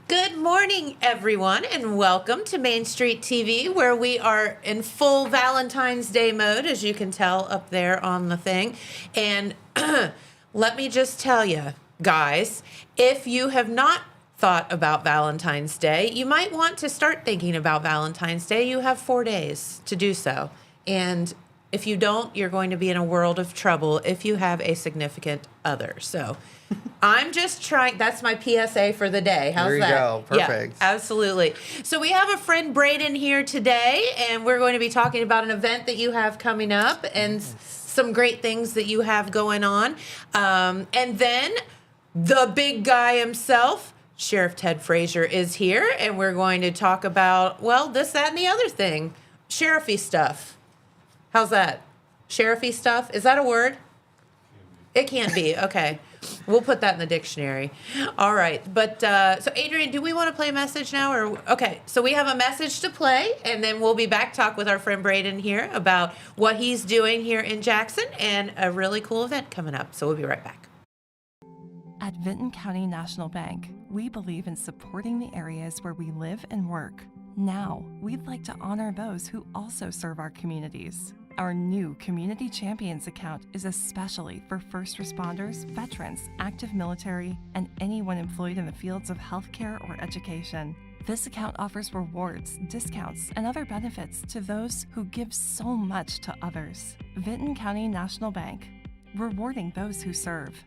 Good morning, everyone, and welcome to Main Street TV, where we are in full Valentine's Day mode, as you can tell up there on the thing. And let me just tell you, guys, if you have not thought about Valentine's Day, you might want to start thinking about Valentine's Day. You have 4 days to do so. And if you don't, you're going to be in a world of trouble if you have a significant other. So I'm just trying. That's my PSA for the day. How's that? There you go. Perfect. Yeah, absolutely. So we have a friend, Brayden, here today, and we're going to be talking about an event that you have coming up and some great things that you have going on. And then the big guy himself, Sheriff Tedd Frazier, is here, and we're going to talk about, well, this, that, and the other thing. Sheriffy stuff. How's that? Sheriffy stuff? Is that a word? It can be. Okay. We'll put that in the dictionary. All right. But so, Adrian, do we want to play a message now? Okay. So we have a message to play, and then we'll be back talk with our friend Brayden here about what he's doing here in Jackson and a really cool event coming up. So we'll be right back. At Vinton County National Bank, we believe in supporting the areas where we live and work. Now, we'd like to honor those who also serve our communities. Our new Community Champions account is especially for first responders, veterans, active military, and anyone employed in the fields of healthcare or education. This account offers rewards, discounts, and other benefits to those who give so much to others. Vinton County National Bank, rewarding those who serve.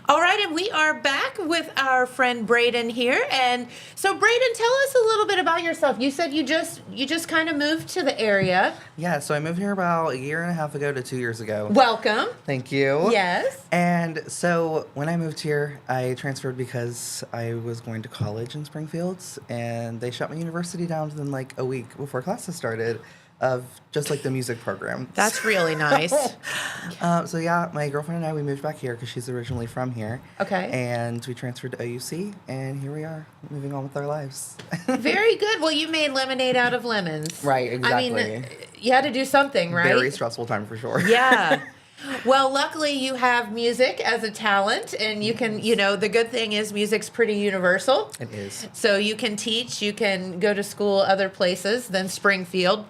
All right, and we are back with our friend Brayden here. And so, Brayden, tell us a little bit about yourself. You said you just kind of moved to the area. Yeah, so I moved here about a year and a half ago to 2 years ago. Welcome. Thank you. Yes. And so when I moved here, I transferred because I was going to college in Springfield, and they shut my university down within like a week before classes started of just like the music program. That's really nice. So yeah, my girlfriend and I, we moved back here because she's originally from here. Okay. And we transferred to OUC, and here we are, moving on with our lives. Very good. Well, you made lemonade out of lemons. Right, exactly. I mean, you had to do something, right? Very stressful time for sure. Yeah. Well, luckily you have music as a talent, and you can, the good thing is music's pretty universal. It is. So you can teach, you can go to school other places than Springfield.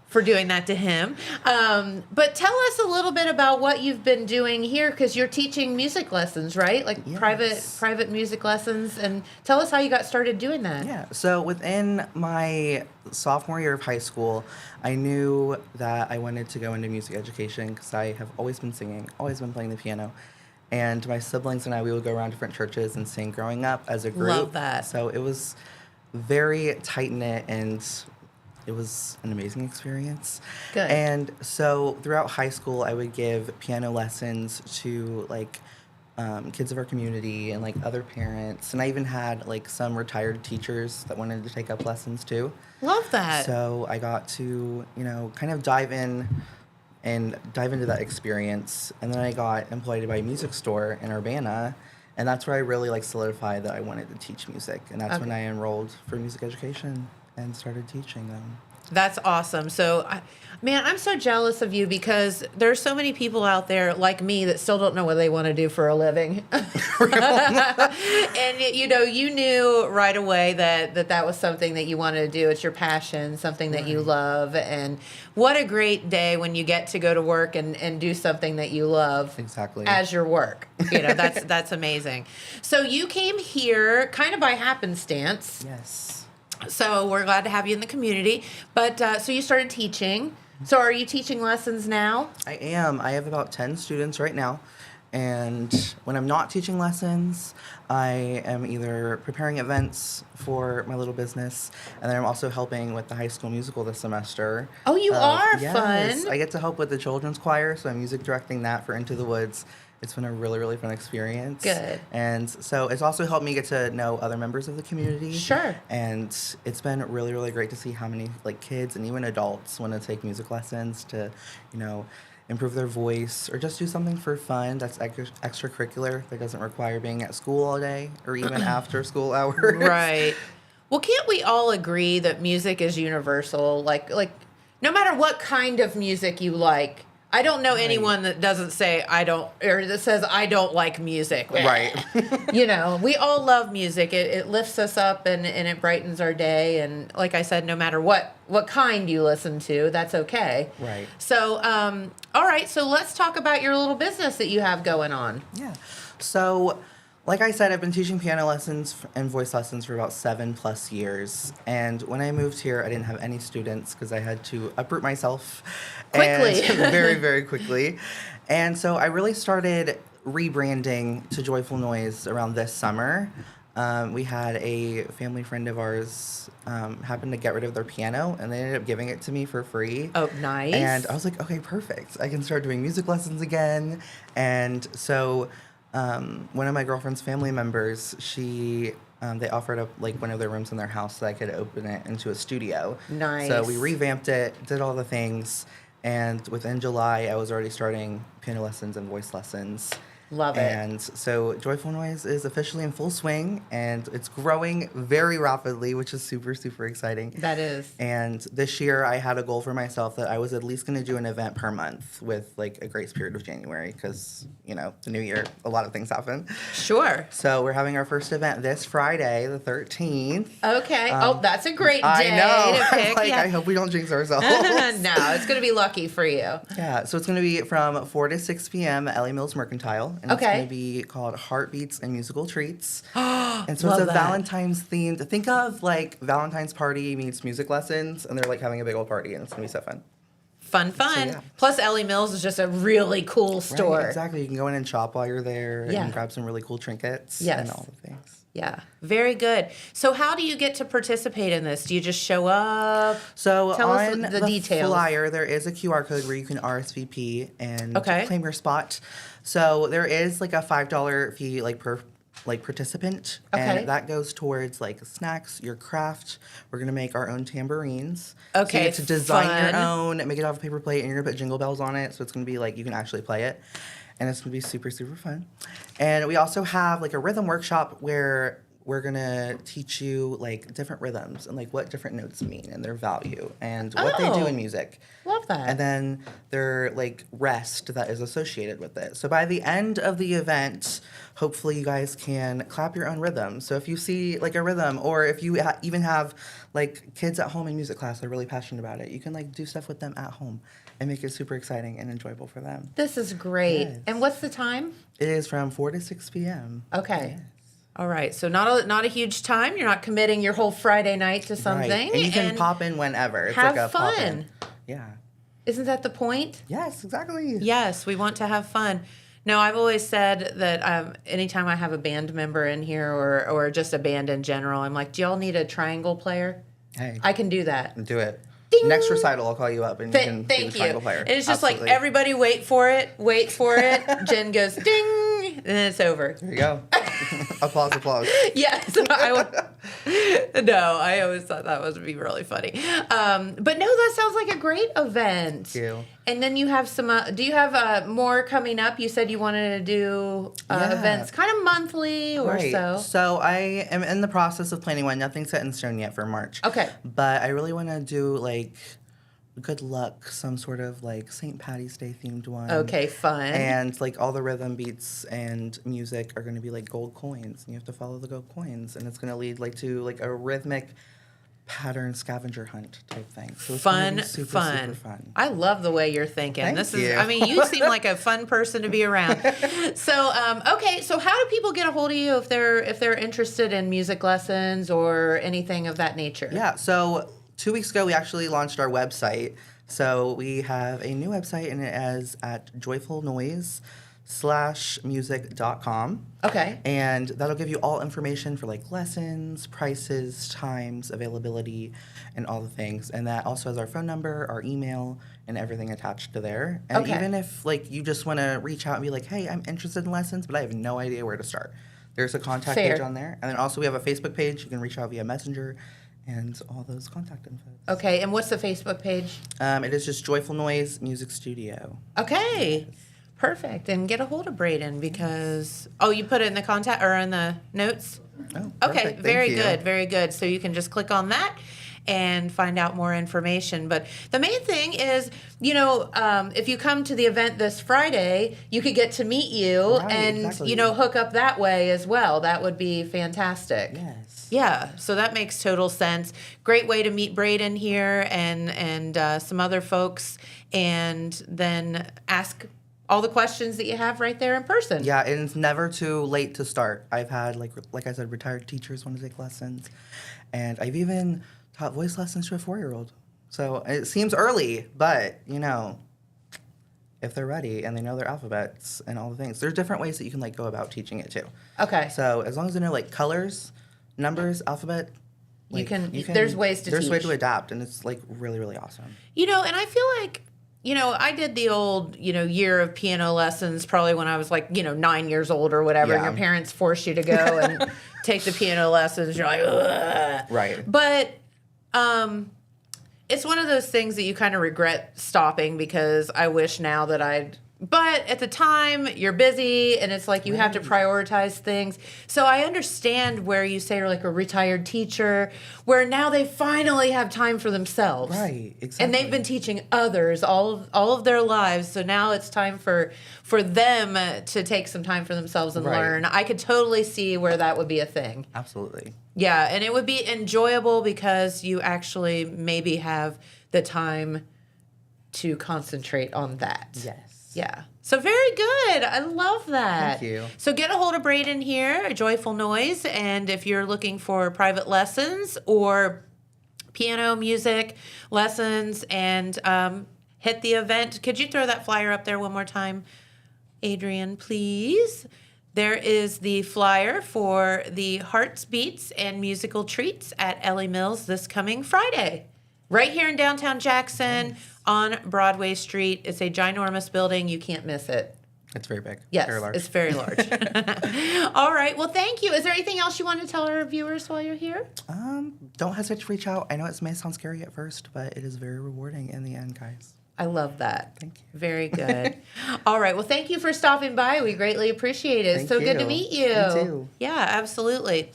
For doing that to him. But tell us a little bit about what you've been doing here, because you're teaching music lessons, right? Like yes. private music lessons. And tell us how you got started doing that. Yeah, so within my sophomore year of high school, I knew that I wanted to go into music education because I have always been singing, always been playing the piano. And my siblings and I, we would go around different churches and sing growing up as a group. Love that. So it was very tight-knit, and it was an amazing experience. Good. And so throughout high school, I would give piano lessons to like kids of our community and like other parents. And I even had like some retired teachers that wanted to take up lessons too. Love that. So I got to, kind of dive into that experience. And then I got employed by a music store in Urbana. And that's where I really like solidified that I wanted to teach music. And that's when I enrolled for music education and started teaching them. That's awesome. So, man, I'm so jealous of you because there's so many people out there like me that still don't know what they want to do for a living. And, you knew right away that was something that you wanted to do. It's your passion, something that you love. And what a great day when you get to go to work and do something that you love. Exactly. As your work. That's amazing. So you came here kind of by happenstance. Yes. So we're glad to have you in the community. But so you started teaching. So are you teaching lessons now? I am. I have about 10 students right now. And when I'm not teaching lessons, I am either preparing events for my little business, and then I'm also helping with the high school musical this semester. Oh, you are? Yes, Fun. I get to help with the children's choir, so I'm music directing that for Into the Woods. It's been a really, really fun experience. Good. And so it's also helped me get to know other members of the community. Sure. And it's been really, really great to see how many kids and even adults want to take music lessons to, improve their voice or just do something for fun that's extracurricular that doesn't require being at school all day or even after school hours. Right. Well, can't we all agree that music is universal? Like no matter what kind of music you like, I don't know anyone that doesn't say that says I don't like music. Right. You know, we all love music. It lifts us up and it brightens our day. And like I said, no matter what kind you listen to, that's okay. Right. So, all right. So let's talk about your little business that you have going on. Yeah. So, like I said, I've been teaching piano lessons and voice lessons for about 7+ years. And when I moved here, I didn't have any students because I had to uproot myself Quickly. very, very quickly. And so I really started rebranding to Joyful Noise around this summer. We had a family friend of ours happen to get rid of their piano, and they ended up giving it to me for free. Oh, nice. And I was like, okay, perfect. I can start doing music lessons again. And so one of my girlfriend's family members, they offered up like one of their rooms in their house so I could open it into a studio. Nice. So we revamped it, did all the things, and within July I was already starting piano lessons and voice lessons. Love it. And so Joyful Noise is officially in full swing, and it's growing very rapidly, which is super, super exciting. That is. And this year I had a goal for myself that I was at least going to do an event per month with like a grace period of January because, you know, the new year, a lot of things happen. Sure. So we're having our first event this Friday, the 13th. Okay. That's a great day I know. to pick. Like, Yeah. I hope we don't jinx ourselves. No, it's going to be lucky for you. Yeah, so it's going to be from 4 to 6 p.m. at Ellie Mills Mercantile. And it's Okay. going to be called Heartbeats and Musical Treats. And so Love it's a that. Valentine's themed. Think of like Valentine's party meets music lessons, and they're like having a big old party, and it's going to be so fun. Fun. yeah. Plus, Ellie Mills is just a really cool store. Right, exactly. You can go in and shop while you're there Yeah. and grab some really cool trinkets Yes. and all the things. Yeah, very good. So how do you get to participate in this? Do you just show up? So Tell us on the details. flyer, there is a QR code where you can RSVP and Okay. claim your spot. So there is like a $5 fee per participant, Okay. and that goes towards like snacks, your craft. We're gonna make our own tambourines. Okay, so you get to design fun. your own, make it off a paper plate, and you're gonna put jingle bells on it. So it's gonna be like you can actually play it, and it's gonna be super, super fun. And we also have like a rhythm workshop where we're gonna teach you like different rhythms and like what different notes mean and their value and what they do Oh. in music. Love that. And then their like rest that is associated with it. So by the end of the event, hopefully you guys can clap your own rhythm. So if you see like a rhythm, or if you even have like kids at home in music class that are really passionate about it, you can like do stuff with them at home and make it super exciting and enjoyable for them. This is great. Yes. And what's the time? It is from 4 to 6 p.m. Okay. All right. So not a huge time. You're not committing your whole Friday night to something. Right. And you can pop in whenever. It's have like a pop fun. in. Yeah. Isn't that the point? Yes, exactly. Yes, we want to have fun. No, I've always said that anytime I have a band member in here or just a band in general, I'm like, do y'all need a triangle player? Hey, I can do that. do it. Ding. Next recital, I'll call you up and you can be Thank the you. triangle player. And it's just Absolutely. like everybody wait for it. Jen goes ding, and then it's over. There you go. applause. Yes, I always thought that would be really funny. But no, that sounds like a great event. Thank you. And then you have some. Do you have more coming up? You said you wanted to do Yeah. events, kind of monthly or Right. so. So I am in the process of planning one. Nothing's set in stone yet for March. Okay. But I really want to do like good luck, some sort of like St. Patty's Day themed one. Okay, fun. And like all the rhythm beats and music are going to be like gold coins, and you have to follow the gold coins, and it's going to lead like to like a rhythmic pattern scavenger hunt type thing. So it's gonna be super fun. I love the way you're thinking. Thank This you. is. I mean, you seem like a fun person to be around. So, okay. So, how do people get a hold of you if they're interested in music lessons or anything of that nature? Yeah. So 2 weeks ago, we actually launched our website. So we have a new website, and it is at joyfulnoise/music.com. Okay. And that'll give you all information for like lessons, prices, times, availability, and all the things. And that also has our phone number, our email, and everything attached to there. And Okay. even if like you just want to reach out and be like, hey, I'm interested in lessons, but I have no idea where to start, there's a contact Fair. page on there. And then also we have a Facebook page. You can reach out via Messenger and all those contact info. Okay. And what's the Facebook page? It is just Joyful Noise Music Studio. Okay. Perfect. And get a hold of Brayden because you put it in the contact or in the notes. Oh, Okay, perfect. very Thank you. good, very good. So you can just click on that and find out more information. But the main thing is, if you come to the event this Friday, you could get to meet you Right, and, exactly. hook up that way as well. That would be fantastic. Yes. Yeah, so that makes total sense. Great way to meet Brayden here and some other folks, and then ask all the questions that you have right there in person. Yeah, and it's never too late to start. I've had, like I said, retired teachers want to take lessons, and I've even taught voice lessons to a 4-year-old. So it seems early, but, if they're ready and they know their alphabets and all the things, there's different ways that you can, go about teaching it, too. Okay. So as long as they know, colors, numbers, alphabet, You can there's ways to there's teach. a way to adapt, and it's, really, really awesome. And I feel like, I did the old, year of piano lessons probably when I was 9 years old or whatever. Yeah. And your parents force you to go and take the piano lessons. You're like, ugh. Right. But it's one of those things that you kind of regret stopping because I wish now that but at the time you're busy and it's like you have to prioritize things. So I understand where you say a retired teacher, where now they finally have time for themselves. Right, exactly. And they've been teaching others all of their lives. So now it's time for them to take some time for themselves and Right. learn. I could totally see where that would be a thing. Absolutely. Yeah, and it would be enjoyable because you actually maybe have the time to concentrate on that. Yes. Yeah. So very good. I love that. Thank you. So get a hold of Brayden here, Joyful Noise, and if you're looking for private lessons or piano music lessons and hit the event. Could you throw that flyer up there one more time, Adrian, please? There is the flyer for the Hearts, Beats, and Musical Treats at Ellie Mills this coming Friday. Right here in downtown Jackson on Broadway Street. It's a ginormous building. You can't miss it. It's very big. Yes, Very large. it's very large. All right. Well, thank you. Is there anything else you want to tell our viewers while you're here? Don't hesitate to reach out. I know it may sound scary at first, but it is very rewarding in the end, guys. I love that. Thank you. Very good. All right. Well, thank you for stopping by. We greatly appreciate it. Thank So good to you. meet you. You too. Yeah, absolutely.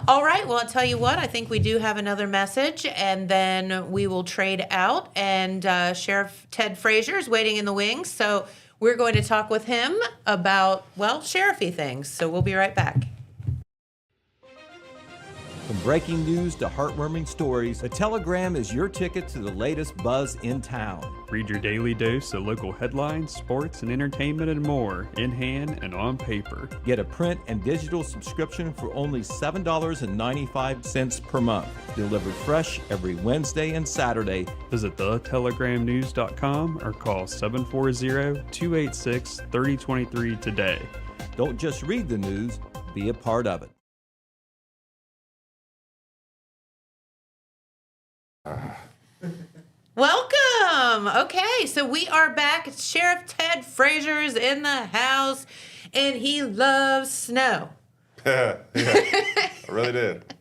All right. Well, I'll tell you what. I think we do have another message, and then we will trade out. And Sheriff Tedd Frazier is waiting in the wings. So we're going to talk with him about, sheriffy things. So we'll be right back. From breaking news to heartwarming stories, the Telegram is your ticket to the latest buzz in town. Read your daily dose of local headlines, sports, and entertainment and more, in hand and on paper. Get a print and digital subscription for only $7.95 per month. Delivered fresh every Wednesday and Saturday. Visit thettelegramnews.com or call 740-286-3023 today. Don't just read the news, be a part of it. Welcome. Okay, so we are back. Sheriff Tedd Frazier is in the house, and he loves snow. Yeah, I really did.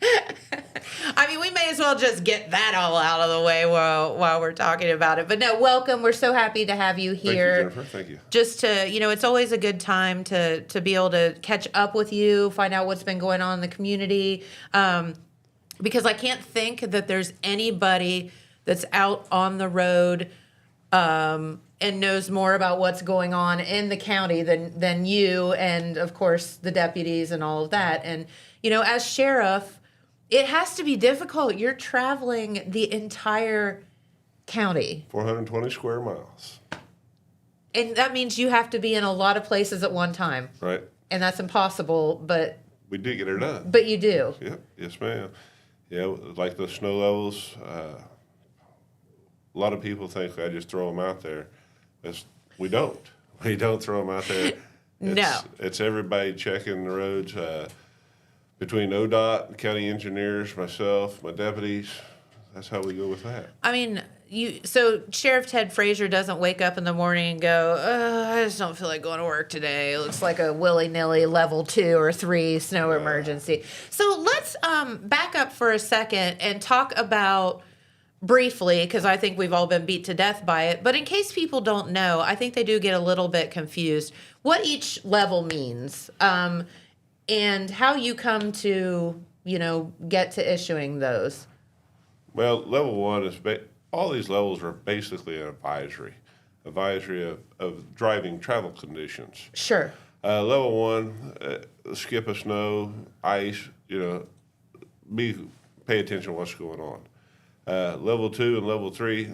I mean, we may as well just get that all out of the way while we're talking about it. But no, welcome. We're so happy to have you here. Thank you, Jennifer. Thank you. Just to, it's always a good time to be able to catch up with you, find out what's been going on in the community. Because I can't think that there's anybody that's out on the road and knows more about what's going on in the county than you and, of course, the deputies and all of that. And, as sheriff, it has to be difficult. You're traveling the entire county. 420 square miles. And that means you have to be in a lot of places at one time. Right. And that's impossible, but We did get her done. you do. Yep. Yes, ma'am. Yeah, like the snow levels, a lot of people think I just throw them out there. We don't. We don't throw them out there. No. It's everybody checking the roads between ODOT, county engineers, myself, my deputies. That's how we go with that. I mean, so Sheriff Tedd Frazier doesn't wake up in the morning and go, I just don't feel like going to work today. It looks like a willy-nilly level 2 or 3 snow emergency. So let's back up for a second and talk about briefly, because I think we've all been beat to death by it, but in case people don't know, I think they do get a little bit confused, what each level means and how you come to, get to issuing those. Well, level 1 is all these levels are basically an advisory of driving travel conditions. Sure. Level 1, skip of snow, ice, pay attention to what's going on. Level 2 and level 3.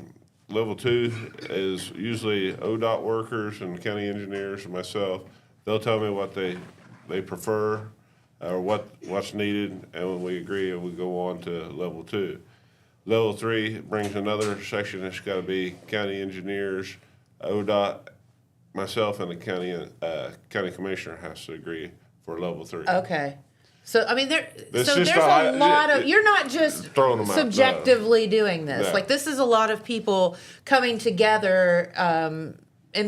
Level 2 is usually ODOT workers and county engineers and myself. They'll tell me what they prefer or what's needed, and when we agree, we go on to level 2. Level 3 brings another section that's got to be county engineers, ODOT, myself, and the county commissioner has to agree for level 3. Okay. So I mean, there's just a lot of, you're not just throwing them out, subjectively doing this. No. Like, this is a lot of people coming together and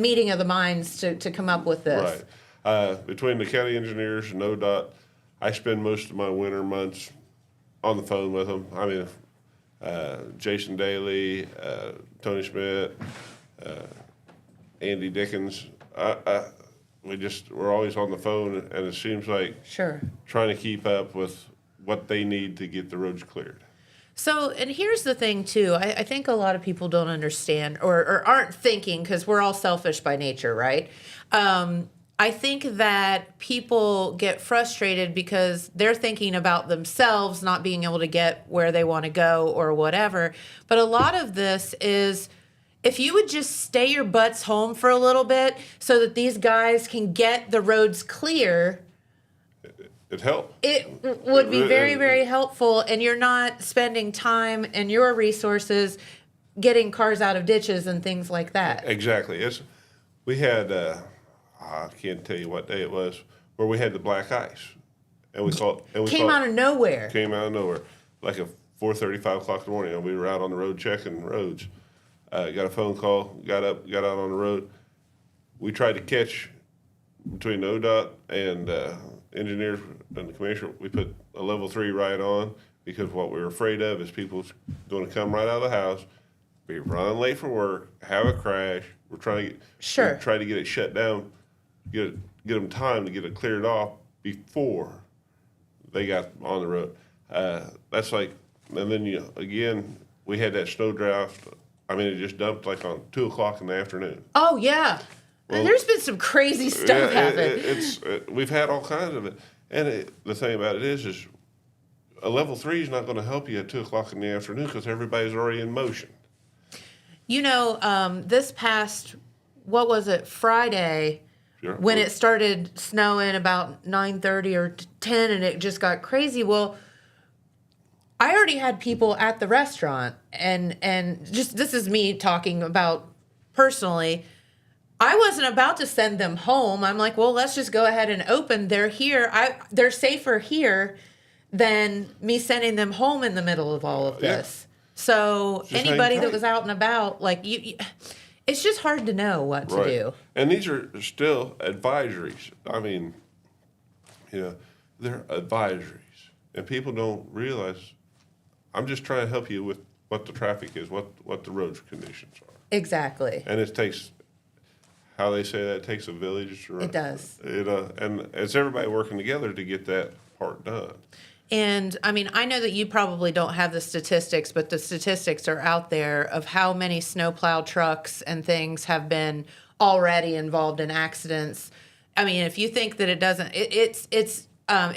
meeting of the minds to come up with this. Right. Between the county engineers and ODOT, I spend most of my winter months on the phone with them. I mean, Jason Daly, Tony Schmidt, Andy Dickens. We're always on the phone, and it seems like Sure. trying to keep up with what they need to get the roads cleared. So, and here's the thing too. I think a lot of people don't understand or aren't thinking, because we're all selfish by nature, right? I think that people get frustrated because they're thinking about themselves not being able to get where they want to go or whatever. But a lot of this is, if you would just stay your butts home for a little bit so that these guys can get the roads clear, It helped. it would be very, very helpful, and you're not spending time and your resources getting cars out of ditches and things like that. Exactly. We had, I can't tell you what day it was, where we had the black ice. And we Came out of nowhere. Came out of nowhere. Like at 4:30, 5 o'clock in the morning. And we were out on the road checking roads. Got a phone call, got out on the road. We tried to catch between the ODOT and engineers and the commissioner. We put a level 3 right on, because what we were afraid of is people's going to come right out of the house, be running late for work, have a crash. We're trying to get it shut down, get them time to get it cleared off before they got on the road. That's like, and then again, we had that snow draft. I mean, it just dumped like on 2 o'clock in the afternoon. Oh, yeah. Well, there's been some crazy stuff happen. We've had all kinds of it. And the thing about it is a level 3 is not going to help you at 2 o'clock in the afternoon, because everybody's already in motion. This past, what was it, Friday, Sure. when it started snowing about 9:30 or 10, and it just got crazy. Well, I already had people at the restaurant, and just, this is me talking about personally, I wasn't about to send them home. I'm like, well, let's just go ahead and open. They're here. They're safer here than me sending them home in the middle of all of this. So Just anybody hang that tight. was out and about, like you, it's just hard to know what to do. And these are still advisories. I mean, they're advisories. And people don't realize, I'm just trying to help you with what the traffic is, what the road conditions are. Exactly. And it takes, how they say that, it takes a village. It does. And it's everybody working together to get that part done. And I mean, I know that you probably don't have the statistics, but the statistics are out there of how many snowplow trucks and things have been already involved in accidents. I mean, if you think that it doesn't, it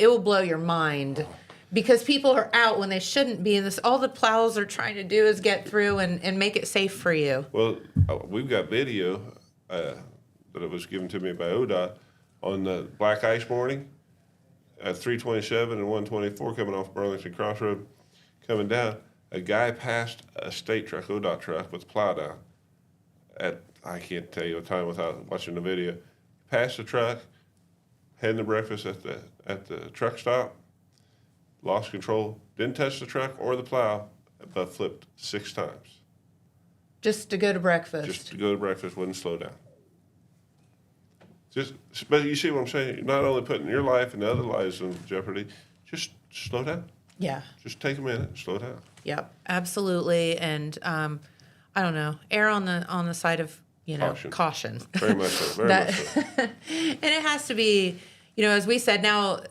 will blow your mind, because people are out when they shouldn't be, and this, all the plows are trying to do is get through and make it safe for you. Well, we've got video that it was given to me by ODOT on the black ice morning at 327 and 124 coming off Burlington Crossroad, coming down. A guy passed a state truck, ODOT truck, with plow down at, I can't tell you the time without watching the video. Passed the truck, heading to breakfast at the truck stop, lost control, didn't touch the truck or the plow, but flipped 6 times. Just to go to breakfast. Just to go to breakfast, wouldn't slow down. But you see what I'm saying? You're not only putting your life and the other lives in jeopardy, just slow down. Yeah. Just take a minute, slow down. Yep, absolutely. And I don't know, err on the side of, caution. Very much so. Very much so. And it has to be, as we said, now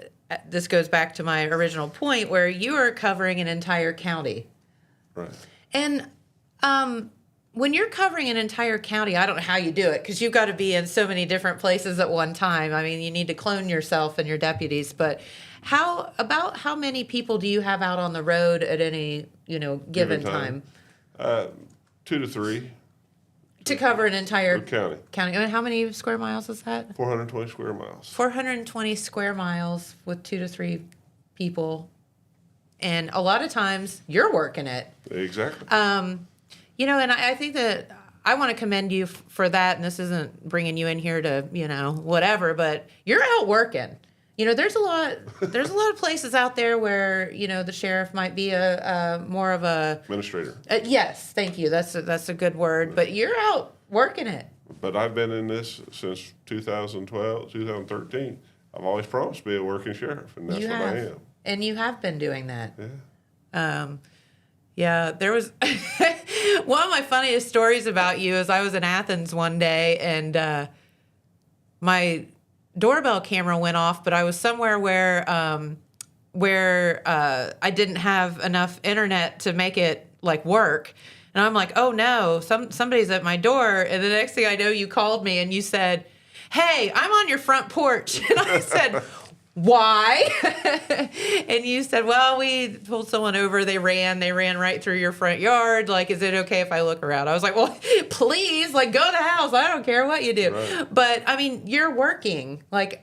this goes back to my original point where you are covering an entire county. Right. And when you're covering an entire county, I don't know how you do it because you've got to be in so many different places at one time. I mean, you need to clone yourself and your deputies. But how many people do you have out on the road at any given time? 2 to 3. To cover an entire county. And how many square miles is that? 420 square miles. 420 square miles with 2 to 3 people. And a lot of times you're working it. Exactly. And I think that I want to commend you for that. And this isn't bringing you in here to, whatever, but you're out working. There's a lot of places out there where, the sheriff might be a more of a Administrator. Yes, thank you. That's a good word. But you're out working it. But I've been in this since 2012, 2013. I've always promised to be a working sheriff, and that's what I am. And you have been doing that. Yeah. There was one of my funniest stories about you is I was in Athens one day and my doorbell camera went off, but I was somewhere where I didn't have enough internet to make it work. And I'm like, oh no, somebody's at my door. And the next thing I know, you called me and you said, hey, I'm on your front porch. And I said, why? And you said, well, we pulled someone over. They ran right through your front yard. Is it okay if I look around? I was like, well, please, go to the house. I don't care what you do. Right. But you're working. I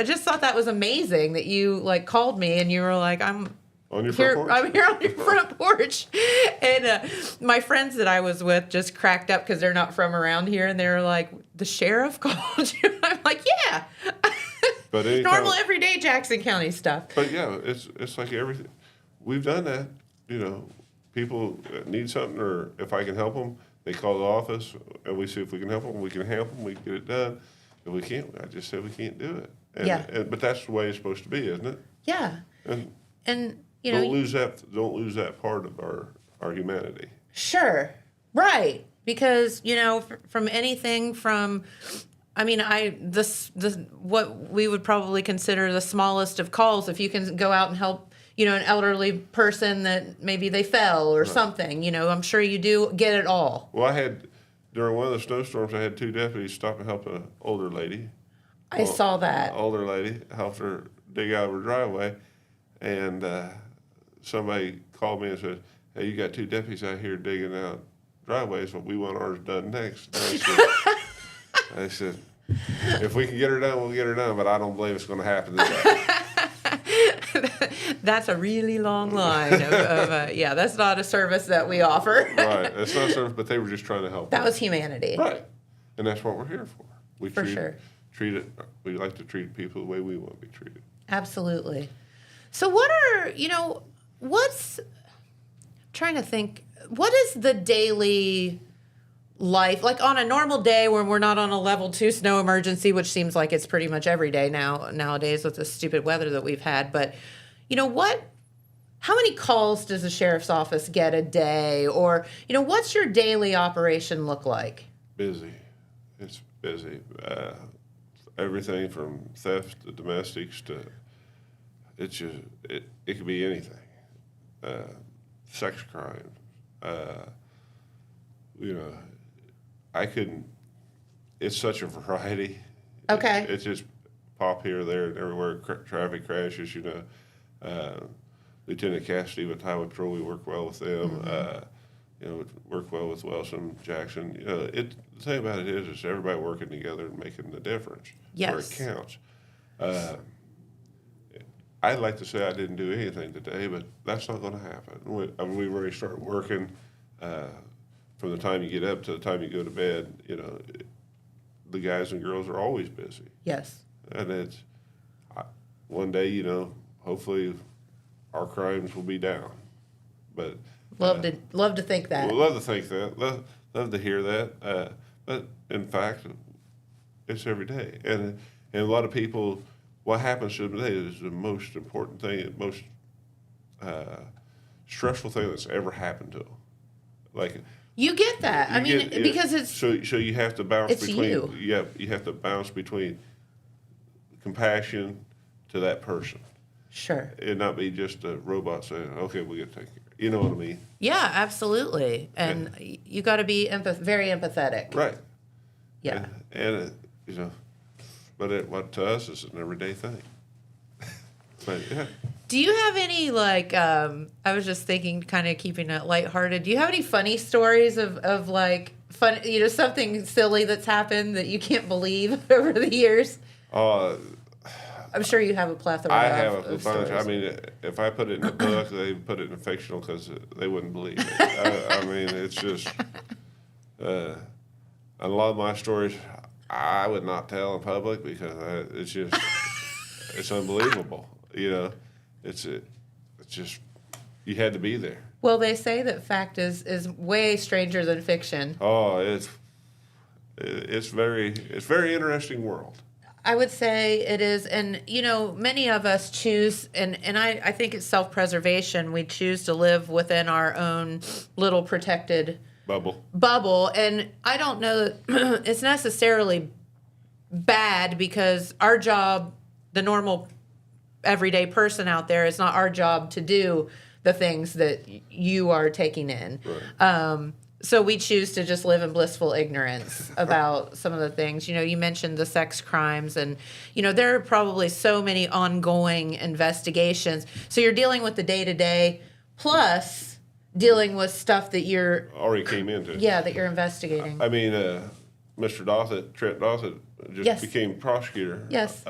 just thought that was amazing that you called me and you were like, I'm On your front porch? I'm here on your front porch. And my friends that I was with just cracked up because they're not from around here. And they were like, the sheriff called you? I'm like, yeah. But Normal, everyday Jackson County stuff. But yeah, it's like everything. We've done that. People need something, or if I can help them, they call the office, and we see if we can help them. We can help them. We can get it done. If we can't, I just say we can't do it. But that's the way it's supposed to be, isn't it? Yeah. And don't lose that. Don't lose that part of our humanity. Sure. Right. Because from anything from. What we would probably consider the smallest of calls, if you can go out and help, an elderly person that maybe they fell or something, I'm sure you do get it all. Well, during one of the snowstorms, I had 2 deputies stop and help an older lady. I saw that. Older lady, helped her dig out of her driveway, and somebody called me and said, hey, you got 2 deputies out here digging out driveways, but we want ours done next. I said, if we can get her done, we'll get her done, but I don't believe it's going to happen today. That's a really long line that's not a service that we offer. Right. It's not a service, but they were just trying to help. That was humanity. Right. And that's what we're here for. We sure. We like to treat people the way we want to be treated. Absolutely. So what are, I'm trying to think, what is the daily life on a normal day when we're not on a level 2 snow emergency, which seems like it's pretty much every day nowadays with the stupid weather that we've had, but how many calls does the sheriff's office get a day, or what's your daily operation look like? Busy. It's busy. Everything from theft to domestics to it could be anything. Sex crime. It's such a variety. Okay. It's just pop here, there, and everywhere. Traffic crashes, Lieutenant Cassidy with Highway Patrol, we work well with them. Work well with Wilson, Jackson. The thing about it is everybody working together and making the difference where it counts. I'd like to say I didn't do anything today, but that's not going to happen. We've already started working. From the time you get up to the time you go to bed, the guys and girls are always busy. Yes. And one day, hopefully our crimes will be down. But love to think that. We'll love to think that. Love to hear that. But in fact, it's every day. And a lot of people, what happens to them today is the most important thing, the most stressful thing that's ever happened to them. You get that. Because it's so you have to bounce between you. You have to bounce between compassion to that person. Sure. And not be just a robot saying, okay, we got to take care of it. You know what I mean? Yeah, absolutely. And you got to be very empathetic. Right. Yeah. And you know, but what to us is an everyday thing. But yeah. Do you have any, like, I was just thinking, kind of keeping it lighthearted, do you have any funny stories of like, fun, something silly that's happened that you can't believe over the years? I'm sure you have a plethora I of have a bunch. stories. I mean, if I put it in a book, they put it in fictional because they wouldn't believe it. I mean, it's just a lot of my stories I would not tell in public because it's just it's unbelievable. It's just you had to be there. Well, they say that fact is way stranger than fiction. Oh, it's very interesting world. I would say it is, and many of us choose, and I think it's self-preservation. We choose to live within our own little protected bubble, and I don't know that it's necessarily bad because our job, the normal everyday person out there, it's not our job to do the things that you are taking in. Right. So we choose to just live in blissful ignorance about some of the things. You mentioned the sex crimes, and there are probably so many ongoing investigations. So you're dealing with the day-to-day plus dealing with stuff that you're already came into. Yeah, that you're investigating. I mean, Mr. Dossett, Trent Dossett, just became prosecutor. Yes.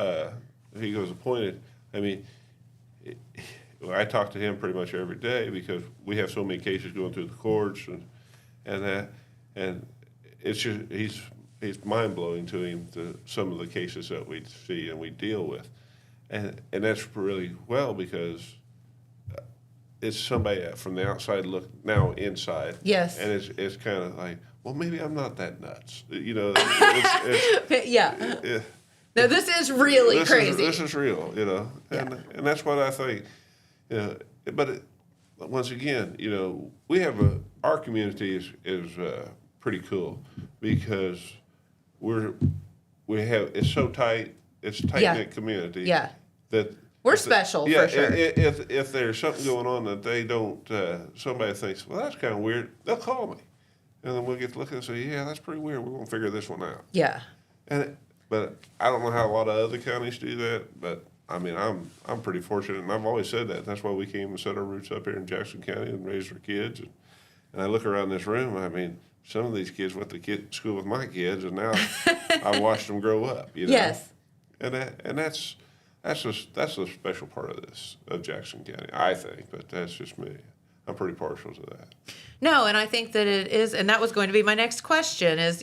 He was appointed. I mean, I talk to him pretty much every day because we have so many cases going through the courts and it's just he's mind blowing to him some of the cases that we see and we deal with, and that's really well because it's somebody from the outside look now inside. Yes. And it's kind of like, well, maybe I'm not that nuts. Yeah. No, this is really crazy. This is real, and that's what I think, But once again, we have our community is pretty cool because it's so tight. It's a tight-knit community. Yeah. That we're special for sure. If there's something going on that they don't, somebody thinks, well, that's kind of weird, they'll call me. And then we'll get to look and say, yeah, that's pretty weird. We're going to figure this one out. Yeah. But I don't know how a lot of other counties do that. But I mean, I'm pretty fortunate, and I've always said that. That's why we came and set our roots up here in Jackson County and raised our kids. And I look around this room. I mean, some of these kids went to school with my kids, and now I watched them grow up. Yes. And that's the special part of this of Jackson County, I think. But that's just me. I'm pretty partial to that. No, and I think that it is, and that was going to be my next question is,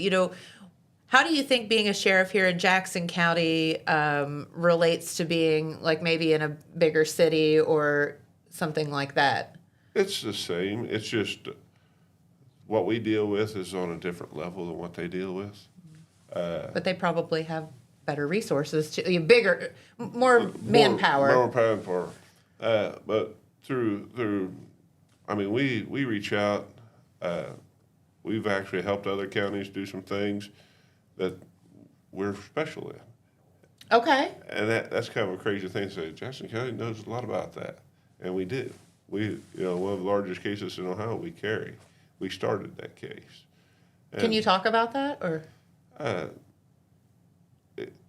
how do you think being a sheriff here in Jackson County relates to being like maybe in a bigger city or something like that? It's the same. It's just what we deal with is on a different level than what they deal with. But they probably have better resources, bigger, more manpower. More manpower. But through, I mean, we reach out. We've actually helped other counties do some things that we're special in. Okay. And that's kind of a crazy thing to say. Jackson County knows a lot about that, and we do. We, one of the largest cases in Ohio we carry. We started that case. Can you talk about that, or?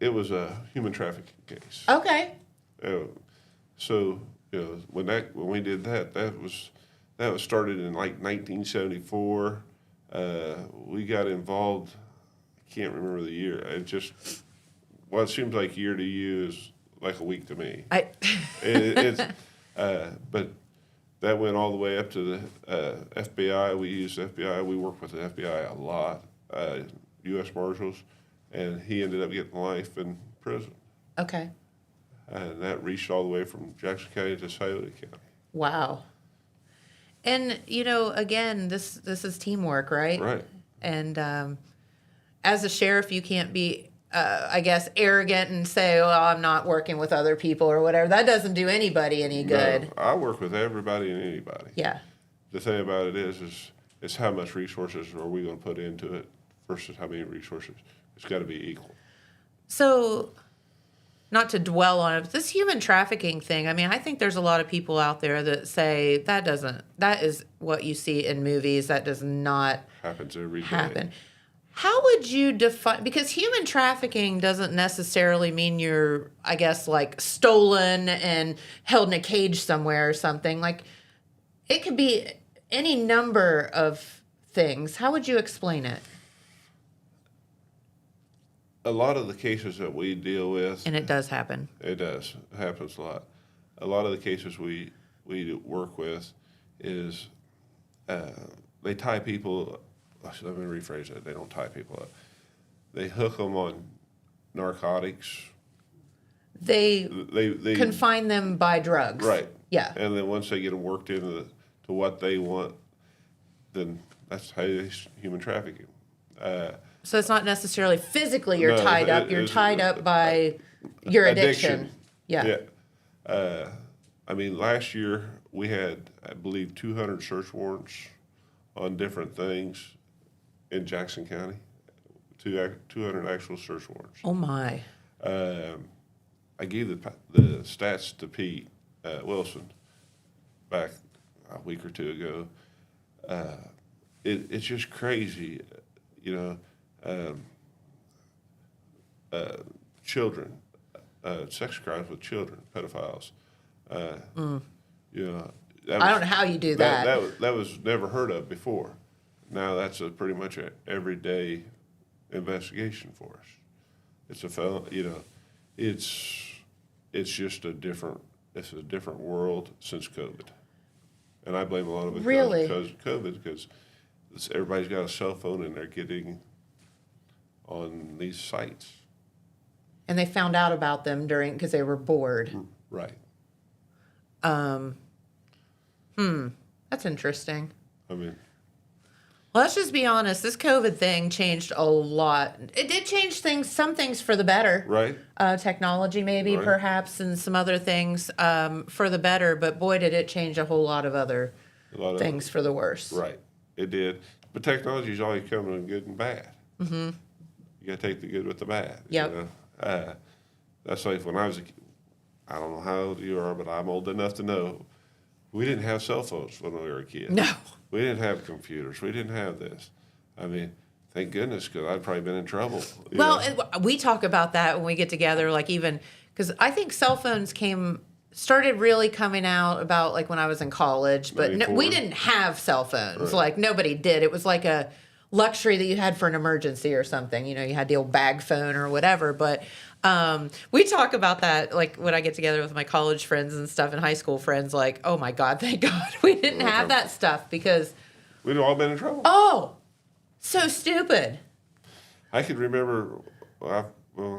It was a human trafficking case. Okay. So when we did that was started in like 1974. We got involved. I can't remember the year. It seems like year to you is like a week to me. But that went all the way up to the FBI. We used the FBI. We work with the FBI a lot. U.S. Marshals, and he ended up getting life in prison. Okay. And that reached all the way from Jackson County to Scioto County. Wow. And again, this is teamwork, right? Right. And as a sheriff, you can't be, I guess, arrogant and say, "Well, I'm not working with other people" or whatever. That doesn't do anybody any good. No, I work with everybody and anybody. Yeah. The thing about it is how much resources are we going to put into it versus how many resources. It's got to be equal. So not to dwell on it, but this human trafficking thing, I mean, I think there's a lot of people out there that say that is what you see in movies. That does not Happens every day. happen. How would you define, because human trafficking doesn't necessarily mean you're, I guess, like stolen and held in a cage somewhere or something. Like, it could be any number of things. How would you explain it? A lot of the cases that we deal with, And it does happen. it does. It happens a lot. A lot of the cases we work with is they tie people. Let me rephrase that. They don't tie people up. They hook them on narcotics. They They confine them by drugs. right. Yeah. And then once they get them worked into to what they want, then that's how they human trafficking. So it's not necessarily physically you're No, tied up. You're it's tied up by your addiction. Yeah. I mean, last year we had, I believe, 200 search warrants on different things in Jackson County. 200 actual search warrants. Oh my. I gave the stats to Pete Wilson back a week or two ago. It's just crazy, you know. Children, sex crimes with children, pedophiles. You know, I don't know how you do that. That was never heard of before. Now that's pretty much an everyday investigation for us. It's a felon, you know, it's just a different world since COVID, and I blame a lot of it Really? because of COVID, because everybody's got a cell phone and they're getting on these sites. And they found out about them because they were bored. Right. That's interesting. I mean, Well, let's just be honest. This COVID thing changed a lot. It did change some things for the better. right. Technology, maybe, Right. perhaps, and some other things for the better. But boy, did it change a whole lot of other A lot of things for the worse. Right. It did. But technology is always coming in good and bad. Mm-hmm. You got to take the good with the bad. Yep. You know? That's like when I was a kid. I don't know how old you are, but I'm old enough to know we didn't have cell phones when we were a kid. No. We didn't have computers. We didn't have this. I mean, thank goodness, because I'd probably been in trouble. you Well, know? we talk about that when we get together, like even because I think cell phones started really coming out about like when I was in college, but no, we 94. didn't have cell phones. Right. Like nobody did. It was like a luxury that you had for an emergency or something. You know, you had the old bag phone or whatever. But we talk about that like when I get together with my college friends and stuff and high school friends. Like, oh my God, thank God we didn't have that stuff because We'd all been in trouble. So stupid. I could remember when I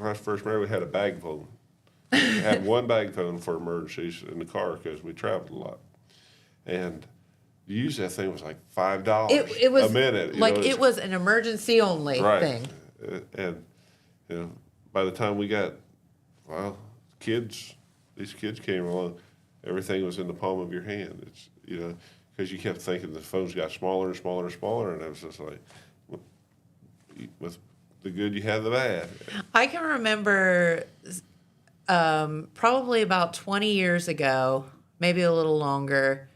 was first married, we had a bag phone. We had one bag phone for emergencies in the car because we traveled a lot. And to use that thing was like $5 It was a minute. like it was an emergency only right. thing. And you know, by the time we got, these kids came along, everything was in the palm of your hand. It's, you know, because you kept thinking the phones got smaller and smaller and smaller, and it was just like, with the good you have the bad. I can remember probably about 20 years ago, maybe a little longer,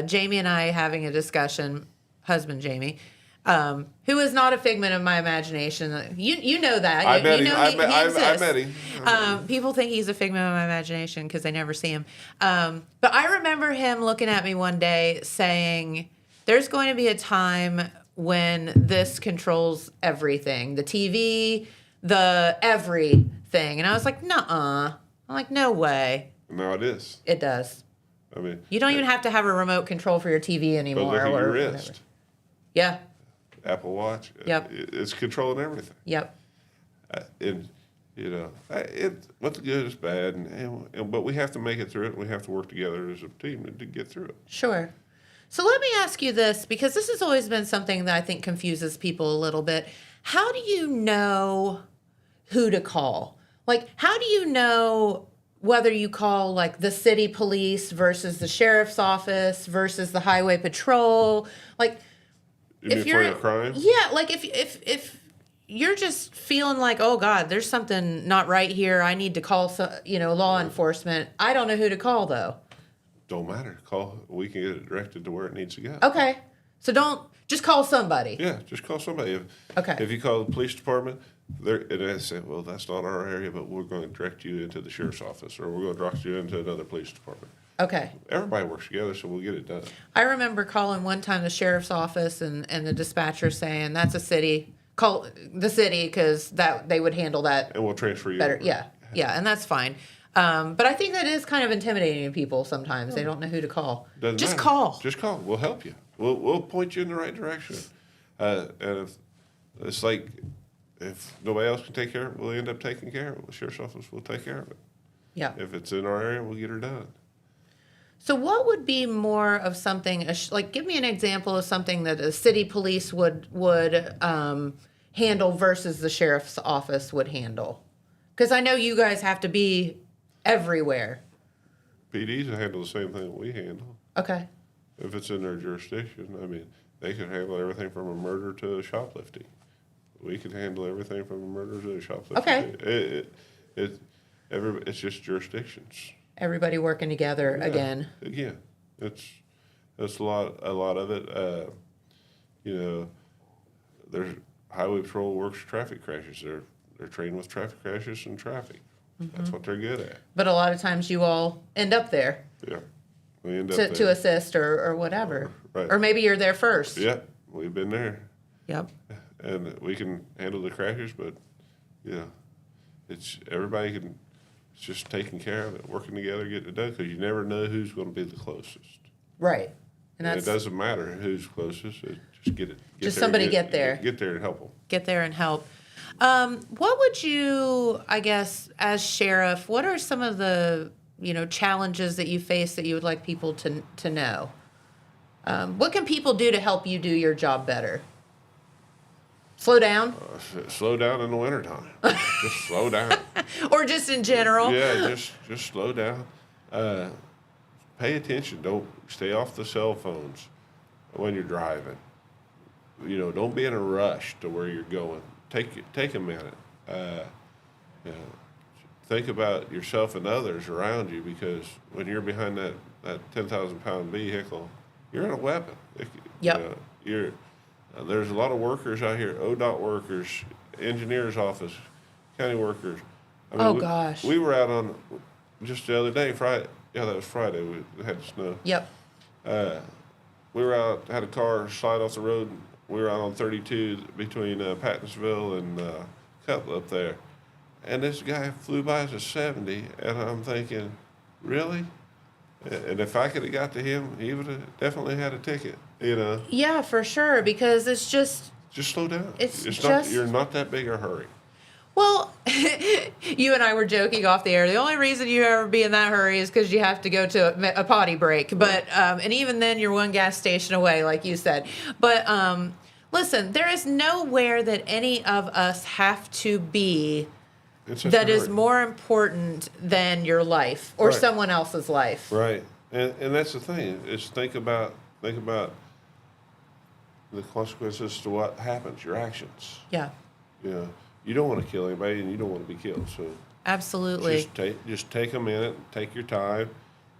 Jamie and I having a discussion, husband Jamie, who is not a figment of my imagination. You know that. I met you him. know I exists. met him. People think he's a figment of my imagination because they never see him. But I remember him looking at me one day saying, there's going to be a time when this controls everything, the TV, the everything. And I was like, nuh-uh. I'm like, no way. Now it is. It does. I mean, You don't even have to have a remote control for your TV but anymore. look at your or wrist. whatever. Yeah. Apple Watch. Yep. It's controlling everything. Yep. And you know, what's good is bad, but we have to make it through it. And we have to work together as a team to get through it. Sure. So let me ask you this, because this has always been something that I think confuses people a little bit. How do you know who to call? Like, how do you know whether you call like the city police versus the sheriff's office versus the highway patrol? Like, You mean for a crime? yeah, like if you're just feeling like, oh God, there's something not right here. I need to call law enforcement. I don't know who to call though. Don't matter. Call. We can get it directed to where it needs to go. Okay. So just call somebody. Yeah, just call somebody. Okay. If you call the police department, and they say, well, that's not our area, but we're going to direct you into the sheriff's office, or we're going to direct you into another police department. Okay. Everybody works together, so we'll get it done. I remember calling one time the sheriff's office and the dispatcher saying, that's a city. Call the city because they would handle that And we'll transfer you better. over. Yeah, and that's fine. But I think that is kind of intimidating to people sometimes. They don't know who to call. Doesn't Just matter. call. Just call. We'll help you. We'll point you in the right direction. And if it's like, if nobody else can take care of it, we'll end up taking care of it. The sheriff's office will take care of it. Yeah. If it's in our area, we'll get her done. So what would be more of something, like give me an example of something that a city police would handle versus the sheriff's office would handle? Because I know you guys have to be everywhere. PDs will handle the same thing we handle. Okay. If it's in their jurisdiction, I mean, they can handle everything from a murder to a shoplifting. We can handle everything from a murder to a shoplifting. Okay. It's just jurisdictions. Everybody working together again. Again, that's a lot of it. There's highway patrol works traffic crashes. They're trained with traffic crashes and traffic. That's what they're good at. But a lot of times you all end up there Yeah, we end up to there. assist or whatever. Right. Or maybe you're there first. Yeah, we've been there, Yep. and we can handle the crashes. But it's everybody can. It's just taking care of it, working together, getting it done, because you never know who's going to be the closest. Right. And it doesn't matter who's closest. Just get it. Just there, somebody get there. Get there and help them. Get there and help. What would you, I guess, as sheriff, what are some of the, challenges that you face that you would like people to know? What can people do to help you do your job better? Slow down? Slow down in the wintertime. Just slow down. Or just in general? Yeah, just slow down. Pay attention. Don't stay off the cell phones when you're driving. Don't be in a rush to where you're going. Take a minute. Think about yourself and others around you, because when you're behind that 10,000-pound vehicle, you're in a weapon. Yep. There's a lot of workers out here, ODOT workers, engineer's office, county workers. Gosh. We were out on, just the other day, Friday. Yeah, that was Friday. We had snow. Yep. We were out, had a car slide off the road. We were out on 32 between Pattinsville and Cutler up there. And this guy flew by us at 70, and I'm thinking, really? And if I could have got to him, he would have definitely had a ticket, Yeah, for sure, because it's just... Just slow down. You're not that big a hurry. Well, you and I were joking off the air. The only reason you ever be in that hurry is because you have to go to a potty break. But and even then, you're one gas station away, like you said. But listen, there is nowhere that any of us have to be that is more important than your life or Right. someone else's life. Right, and that's the thing. Is think about the consequences to what happens, your actions. Yeah, You don't want to kill anybody, and you don't want to be killed. So absolutely. just take a minute, take your time.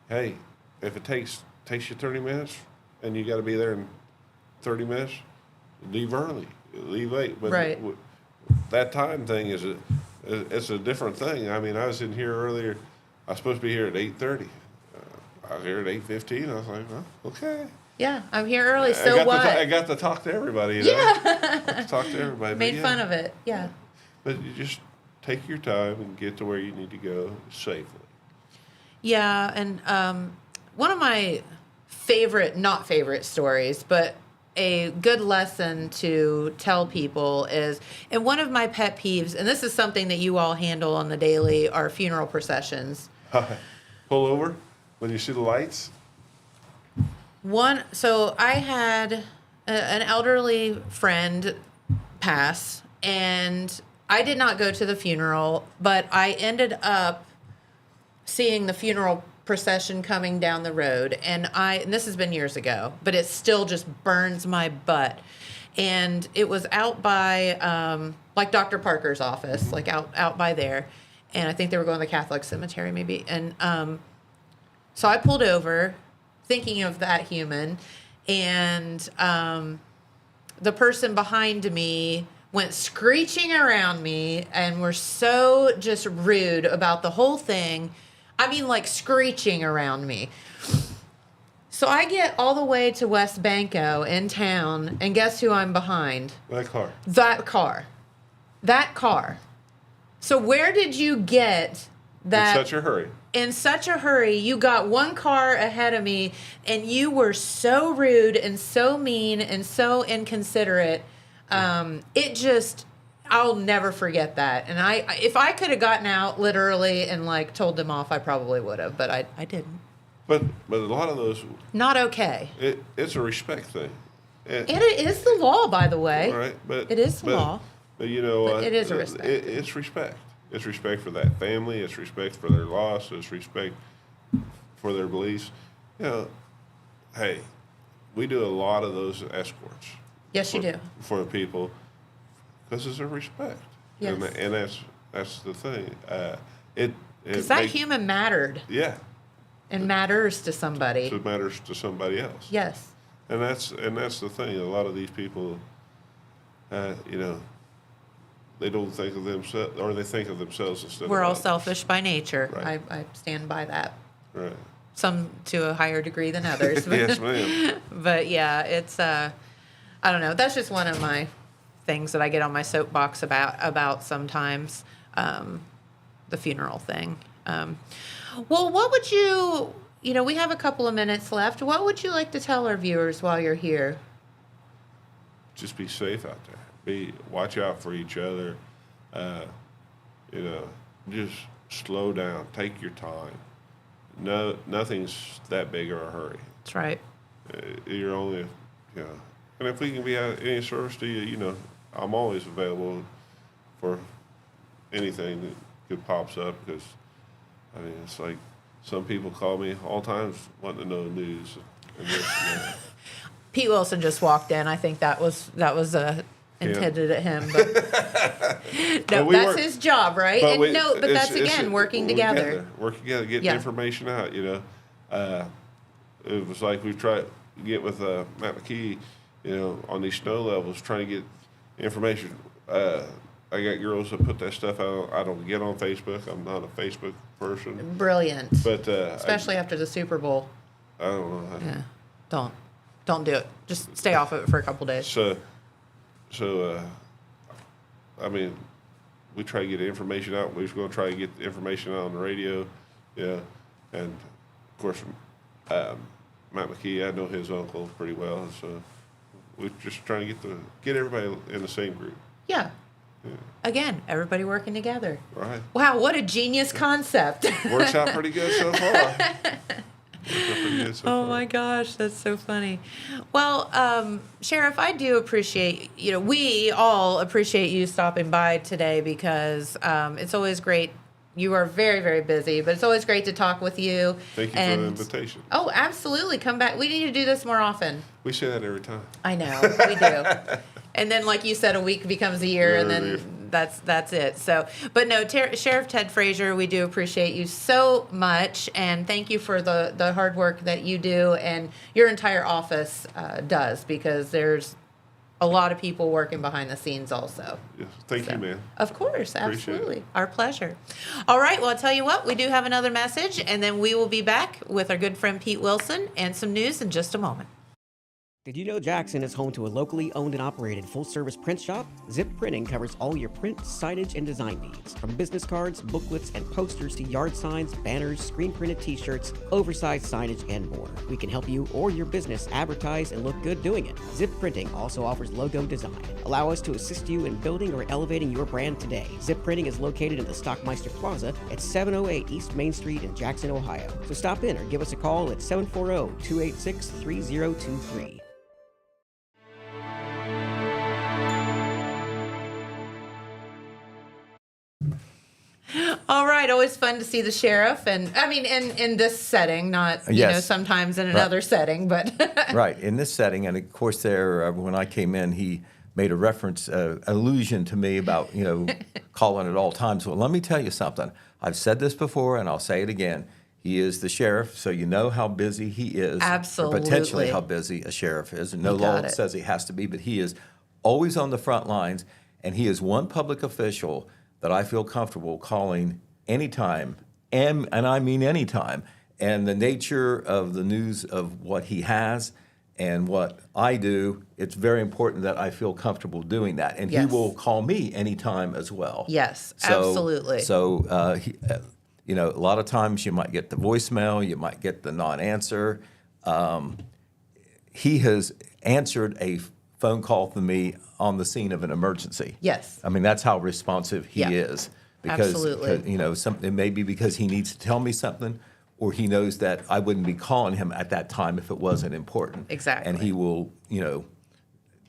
Hey, if it takes you 30 minutes, and you got to be there in 30 minutes, leave early, leave late. But Right. That time thing it's a different thing. I mean, I was in here earlier. I was supposed to be here at 8:30. I was here at 8:15. I was like, well, okay. Yeah, I'm here early. So what? I got to talk to everybody. Yeah. Talk to everybody. Made fun of it. Yeah. But you just take your time and get to where you need to go safely. Yeah, and one of my not favorite stories, but a good lesson to tell people is, and one of my pet peeves, and this is something that you all handle on the daily, are funeral processions. Pull over when you see the lights. So I had an elderly friend pass, and I did not go to the funeral, but I ended up seeing the funeral procession coming down the road, and this has been years ago, but it still just burns my butt. And it was out by like Dr. Parker's office, like out by there. And I think they were going to the Catholic cemetery maybe. And so I pulled over thinking of that human, and the person behind me went screeching around me and were so just rude about the whole thing. I mean, like screeching around me. So I get all the way to West Banco in town, and guess who I'm behind? That car. That car. So where did you get that? In such a hurry. In such a hurry, you got one car ahead of me, and you were so rude and so mean and so inconsiderate. It just, I'll never forget that. And if I could have gotten out literally and like told them off, I probably would have, but I didn't. But a lot of those, Not okay. it's a respect thing. It is the law, by the way. Right, but it is the law. But you know, But it is a respect. It's respect. It's respect for that family. It's respect for their loss. It's respect for their beliefs. You know, hey, we do a lot of those escorts. Yes, you do. For people, because it's a respect. Yes. And that's the thing. Because that human mattered Yeah. and matters to somebody. It matters to somebody else. Yes. And that's the thing. A lot of these people, you know, they don't think of themselves, or they think of themselves instead We're of all others. selfish by nature. Right. I stand by that. Right. Some to a higher degree than others. Yes, ma'am. But yeah, it's I don't know. That's just one of my things that I get on my soapbox about sometimes. The funeral thing. Well, what would you know, we have a couple of minutes left. What would you like to tell our viewers while you're here? Just be safe out there. Watch out for each other. You know, just slow down. Take your time. No, nothing's that big of a hurry. That's right. You're only, you know, and if we can be of any service to you, you know, I'm always available for anything that could pops up, because, I mean, it's like some people call me all times wanting to know the news and this and that. Pete Wilson just walked in. I think that was intended at him, but no, that's his job, right? But but that's again working together. Working together, getting information out. You know, it was like we tried to get with Matt McKee, you know, on these snow levels, trying to get information. I got girls that put that stuff out. I don't get on Facebook. I'm not a Facebook person. Brilliant, but especially after the Super Bowl. I don't know. Yeah, don't do it. Just stay off of it for a couple days. So, I mean, we try to get information out. We was going to try to get information out on the radio, yeah. And of course, Matt McKee, I know his uncle pretty well, so we're just trying to get everybody in the same group. Yeah. Again, everybody working together. Right. Wow, what a genius concept. Works out pretty good so far. Oh my gosh, that's so funny. Well, Sheriff, I do appreciate, you know, we all appreciate you stopping by today, because it's always great. You are very, very busy, but it's always great to talk with you. Thank you for the invitation. Oh, absolutely. Come back. We need to do this more often. We say that every time. I know, we do. And then, like you said, a week becomes a year, and then that's it. So, but no, Sheriff Tedd Frazier, we do appreciate you so much, and thank you for the hard work that you do and your entire office does, because there's a lot of people working behind the scenes also. Yes, thank you, man. Of course, absolutely. It. Our pleasure. All right, well, I'll tell you what, we do have another message, and then we will be back with our good friend Pete Wilson and some news in just a moment. Did you know Jackson is home to a locally owned and operated full-service print shop? Zip Printing covers all your print, signage, and design needs. From business cards, booklets, and posters to yard signs, banners, screen-printed t-shirts, oversized signage, and more. We can help you or your business advertise and look good doing it. Zip Printing also offers logo design. Allow us to assist you in building or elevating your brand today. Zip Printing is located in the Stockmeister Plaza at 708 East Main Street in Jackson, Ohio. So stop in or give us a call at 740-286-3023. All right, always fun to see the sheriff, and I mean, in this setting, not you know, sometimes in another setting, but Right, in this setting, and of course, there when I came in, he made a reference, allusion to me about, calling at all times. Well, let me tell you something. I've said this before, and I'll say it again. He is the sheriff, so you know how busy he is. Absolutely. Or potentially how busy a sheriff is. And no law says he has to be, but he is always on the front lines, and he is one public official that I feel comfortable calling anytime, and I mean anytime. And the nature of the news of what he has and what I do, it's very important that I feel comfortable doing that. And he will call me anytime as well. Yes, absolutely. So, a lot of times you might get the voicemail, you might get the non-answer. He has answered a phone call from me on the scene of an emergency. Yes. I mean, that's how responsive he is. Because, absolutely. It may be because he needs to tell me something, or he knows that I wouldn't be calling him at that time if it wasn't important. Exactly. And he will,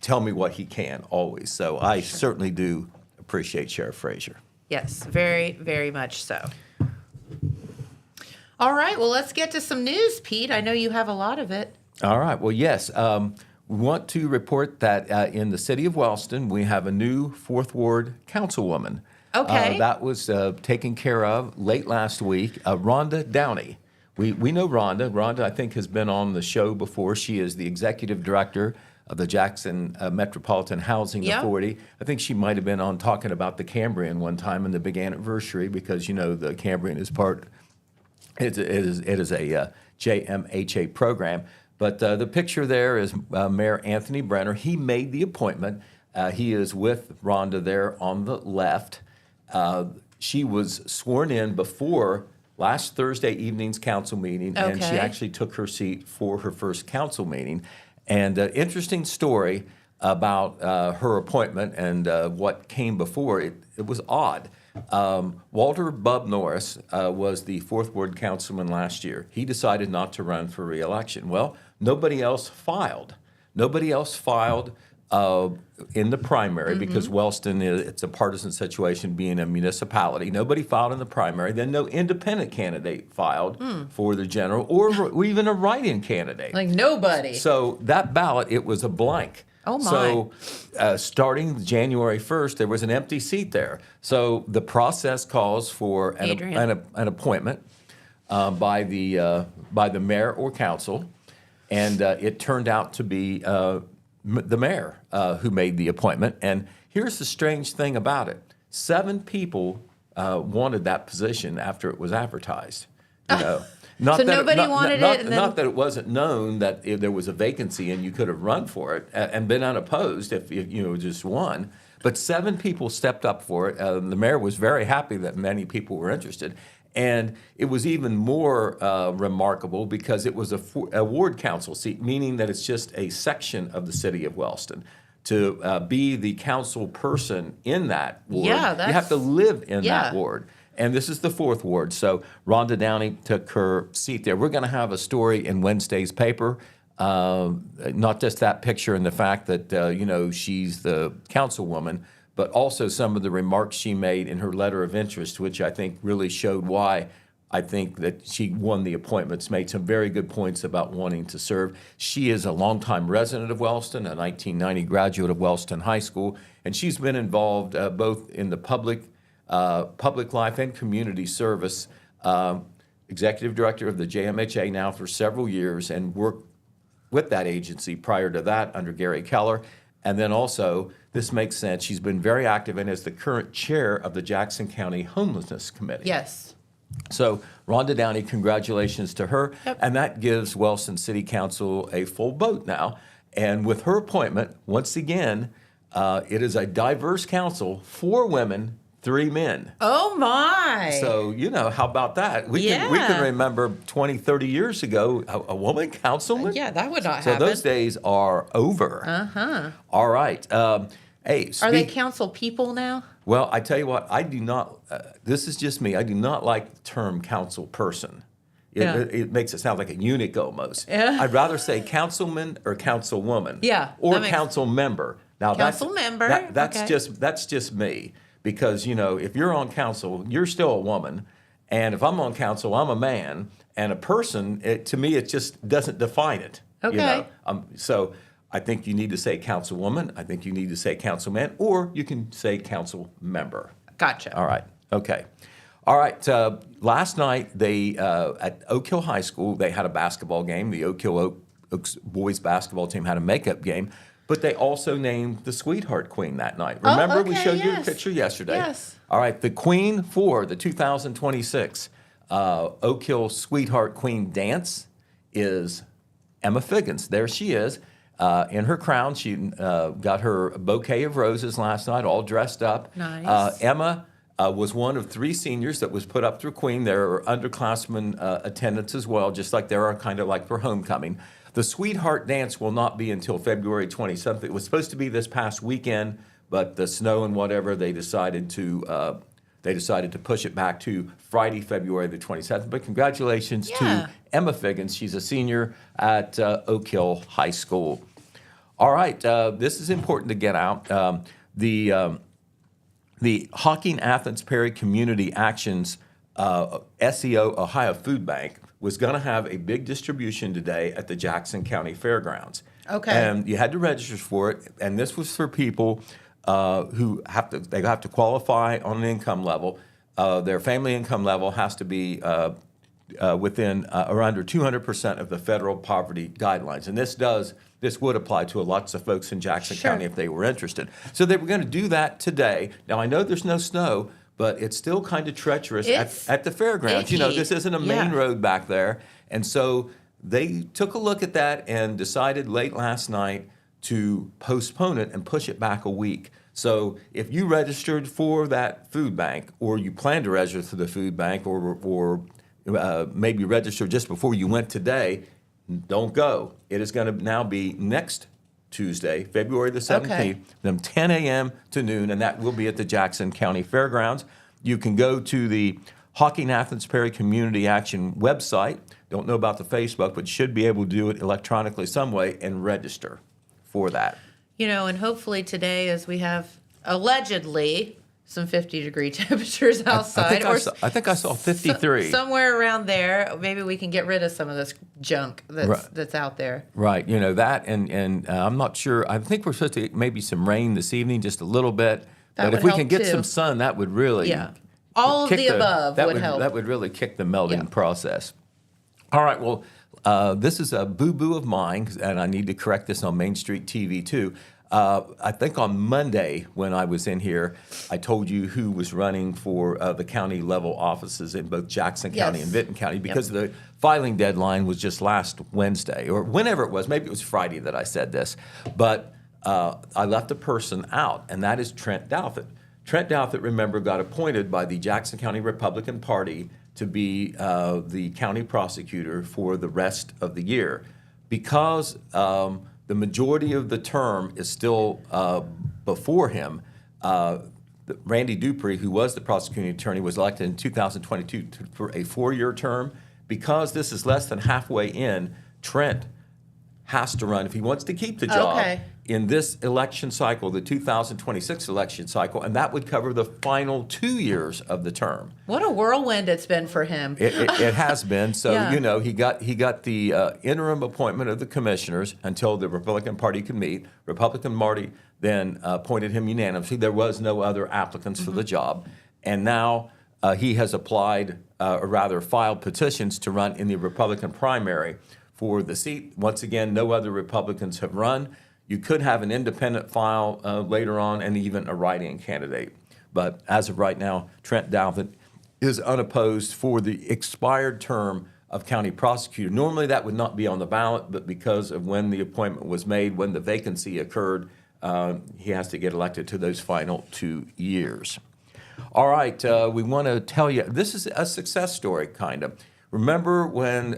tell me what he can always. So I certainly do appreciate Sheriff Frazier. Yes, very, very much so. All right, well, let's get to some news, Pete. I know you have a lot of it. All right. Well, yes. We want to report that in the city of Wellston, we have a new Fourth Ward councilwoman. Okay. That was taken care of late last week. Rhonda Downey. We know Rhonda. Rhonda, I think, has been on the show before. She is the executive director of the Jackson Metropolitan Housing Authority. I think she might have been on talking about the Cambrian one time in the big anniversary, because, the Cambrian is it is a JMHA program. But the picture there is Mayor Anthony Brenner. He made the appointment. He is with Rhonda there on the left. She was sworn in before last Thursday evening's council meeting, and she actually took her seat for her first council meeting. And interesting story about her appointment and what came before it. It was odd. Walter Bub Norris was the Fourth Ward councilman last year. He decided not to run for re-election. Well, nobody else filed. Nobody else filed in the primary, because Wellston, it's a partisan situation being a municipality. Nobody filed in the primary. Then no independent candidate filed for the general, or even a write-in candidate. Like nobody. So that ballot, it was a blank. Oh, my. So starting January 1st, there was an empty seat there. So the process calls for an appointment by the mayor or council, and it turned out to be the mayor who made the appointment. And here's the strange thing about it. 7 people wanted that position after it was advertised. Not So that nobody wanted it, and then- Not that it wasn't known that if there was a vacancy and you could have run for it and been unopposed if just won. But 7 people stepped up for it. The mayor was very happy that many people were interested. And it was even more remarkable because it was a ward council seat, meaning that it's just a section of the city of Wellston. To be the council person in that ward, you have to live in that ward. And this is the Fourth Ward. So Rhonda Downey took her seat there. We're going to have a story in Wednesday's paper, not just that picture and the fact that, she's the councilwoman, but also some of the remarks she made in her letter of interest, which I think really showed why I think that she won the appointments, made some very good points about wanting to serve. She is a longtime resident of Wellston, a 1990 graduate of Wellston High School, and she's been involved both in the public life and community service, executive director of the JMHA now for several years, and worked with that agency prior to that under Gary Keller. And then also, this makes sense, she's been very active and is the current chair of the Jackson County Homelessness Committee. Yes. So Rhonda Downey, congratulations to her. Yep. And that gives Wellston City Council a full vote now. And with her appointment, once again, it is a diverse council, 4 women, 3 men. Oh, my. So, how about that? We can remember 20, 30 years ago, a woman councilman? Yeah, that would not so happen. So those days are over. Uh-huh. All right. Hey, Are they council people now? Well, I tell you what, I do not, this is just me, I do not like the term council person. It makes it sound like a eunuch almost. Yeah. I'd rather say councilman or councilwoman. Yeah, Or council member. Now Council member, that's okay. that's just me. Because, if you're on council, you're still a woman. And if I'm on council, I'm a man. And a person, to me, it just doesn't define it. Okay. So I think you need to say councilwoman. I think you need to say councilman, or you can say council member. Gotcha. All right. Okay. All right. Last night, they at Oak Hill High School, they had a basketball game. The Oak Hill Oaks boys basketball team had a makeup game, but they also named the Sweetheart Queen that night. Remember, we okay, showed you yes. a picture yesterday. Yes. All right. The queen for the 2026 Oak Hill Sweetheart Queen dance is Emma Figgins. There she is. In her crown, she got her bouquet of roses last night, all dressed up. Nice. Emma was one of 3 seniors that was put up through Queen. There are underclassmen attendants as well, just like there are kind of like for homecoming. The Sweetheart Dance will not be until February 27th. It was supposed to be this past weekend, but the snow and whatever, they decided to push it back to Friday, February the 27th. But congratulations Yeah. to Emma Figgins. She's a senior at Oak Hill High School. All right, this is important to get out. The Hocking Athens Perry Community Actions SEO Ohio Food Bank was going to have a big distribution today at the Jackson County Fairgrounds. Okay. And you had to register for it, and this was for people who have to qualify on an income level. Their family income level has to be within or under 200% of the federal poverty guidelines, and this would apply to lots of folks in Jackson Sure. County if they were interested. So they were going to do that today. Now I know there's no snow, but it's still kind of treacherous It's at the fairgrounds. You know, icky. this isn't a main Yeah. road back there, and so they took a look at that and decided late last night to postpone it and push it back a week. So if you registered for that food bank, or you plan to register for the food bank, or maybe register just before you went today, don't go. It is going to now be next Tuesday, February the 17th, Okay. from 10 a.m. to noon, and that will be at the Jackson County Fairgrounds. You can go to the Hocking Athens Perry Community Action website. Don't know about the Facebook, but should be able to do it electronically some way and register for that. And hopefully today, as we have allegedly some 50-degree temperatures outside, I think I saw 53. somewhere around there, maybe we can get rid of some of this junk that's out there. Right, that, and I'm not sure. I think we're supposed to get maybe some rain this evening, just a little bit. That But if would we can help, get too. some sun, that would really All of kick the above that would help. That would really kick the melting Yeah. process. All right, well, this is a boo-boo of mine, and I need to correct this on Main Street TV too. I think on Monday when I was in here, I told you who was running for the county level offices in both Jackson County Yes. and Vinton County, because the filing deadline was just last Wednesday, or whenever it was. Maybe it was Friday that I said this. But I left a person out, and that is Trent Douthit. Trent Douthit, remember, got appointed by the Jackson County Republican Party to be the county prosecutor for the rest of the year. Because the majority of the term is still before him, Randy Dupree, who was the prosecuting attorney, was elected in 2022 for a 4-year term. Because this is less than halfway in, Trent has to run if he wants to keep the job Okay. in this election cycle, the 2026 election cycle, and that would cover the final 2 years of the term. What a whirlwind it's been for him. It has been. So, Yeah. he got the interim appointment of the commissioners until the Republican Party could meet. Republican Party then appointed him unanimously. There was no other applicants for the job. And now he has applied, or rather filed petitions to run in the Republican primary for the seat. Once again, no other Republicans have run. You could have an independent file later on, and even a write-in candidate. But as of right now, Trent Douthit is unopposed for the expired term of county prosecutor. Normally that would not be on the ballot, but because of when the appointment was made, when the vacancy occurred, he has to get elected to those final 2 years. All right, we want to tell you, this is a success story, kind of. Remember when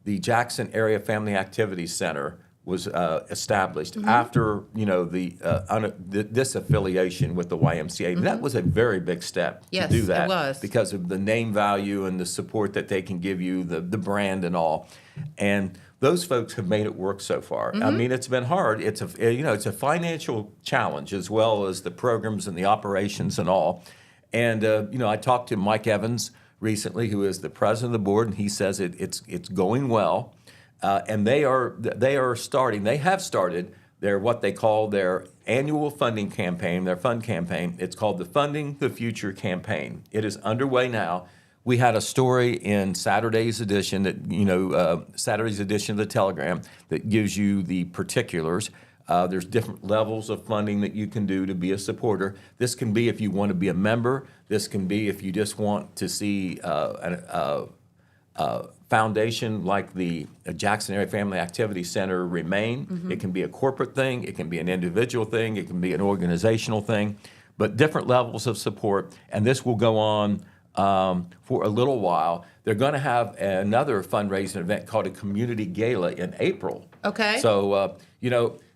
the Jackson Area Family Activities Center was established after this affiliation with the YMCA. That was a very big step Yes, to do it that, was. because of the name value and the support that they can give you, the brand and all. And those folks have made it work so far. I mean, it's been hard. It's a financial challenge, as well as the programs and the operations and all. And I talked to Mike Evans recently, who is the president of the board, and he says it's going well. and they have started what they call their annual funding campaign, their fund campaign. It's called the Funding the Future campaign. It is underway now. We had a story in Saturday's edition Saturday's edition of the Telegram that gives you the particulars. There's different levels of funding that you can do to be a supporter. This can be if you want to be a member. This can be if you just want to see a foundation like the Jackson Area Family Activity Center remain. Mm-hmm. It can be a corporate thing. It can be an individual thing. It can be an organizational thing. But different levels of support. And this will go on for a little while. They're going to have another fundraising event called a community gala in April. Okay. So,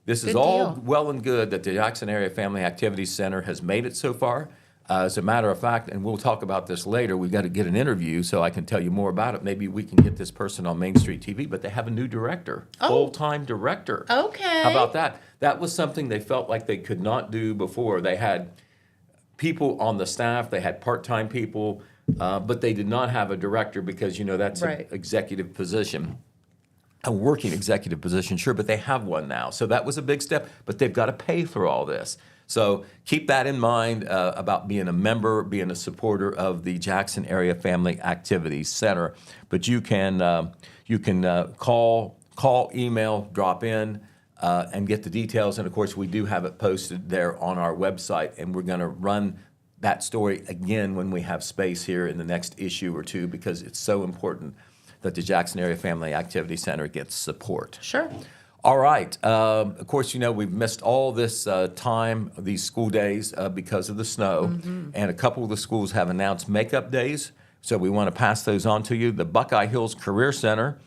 this is Good all deal. well and good that the Jackson Area Family Activities Center has made it so far. As a matter of fact, and we'll talk about this later, we've got to get an interview so I can tell you more about it. Maybe we can get this person on Main Street TV, but they have a new director, full-time director. Okay. How about that? That was something they felt like they could not do before. They had people on the staff, they had part-time people, but they did not have a director because, that's Right. an executive position. A working executive position, sure, but they have one now. So that was a big step, but they've got to pay for all this. So keep that in mind about being a member, being a supporter of the Jackson Area Family Activities Center. But you can call, email, drop in, and get the details. And of course, we do have it posted there on our website, and we're going to run that story again when we have space here in the next issue or two because it's so important that the Jackson Area Family Activity Center gets support. Sure. All right. Of course, we've missed all this time, these school days, because of the snow. Mm-hmm. And a couple of the schools have announced makeup days, so we want to pass those on to you. The Buckeye Hills Career Center,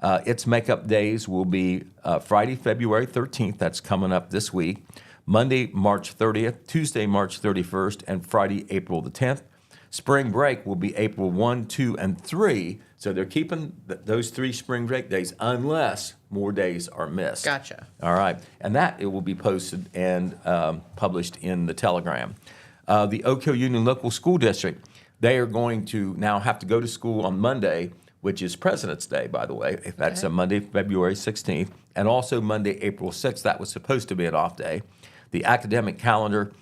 its makeup days will be Friday, February 13th. That's coming up this week. Monday, March 30th, Tuesday, March 31st, and Friday, April the 10th. Spring break will be April 1, 2, and 3. So they're keeping those 3 spring break days unless more days are missed. Gotcha. All right. And that it will be posted and published in the Telegram. The Oak Hill Union Local School District, they are going to now have to go to school on Monday, which is President's Day, by the way. If that's a Monday, February 16th, and also Monday, April 6th. That was supposed to be an off day. The academic calendar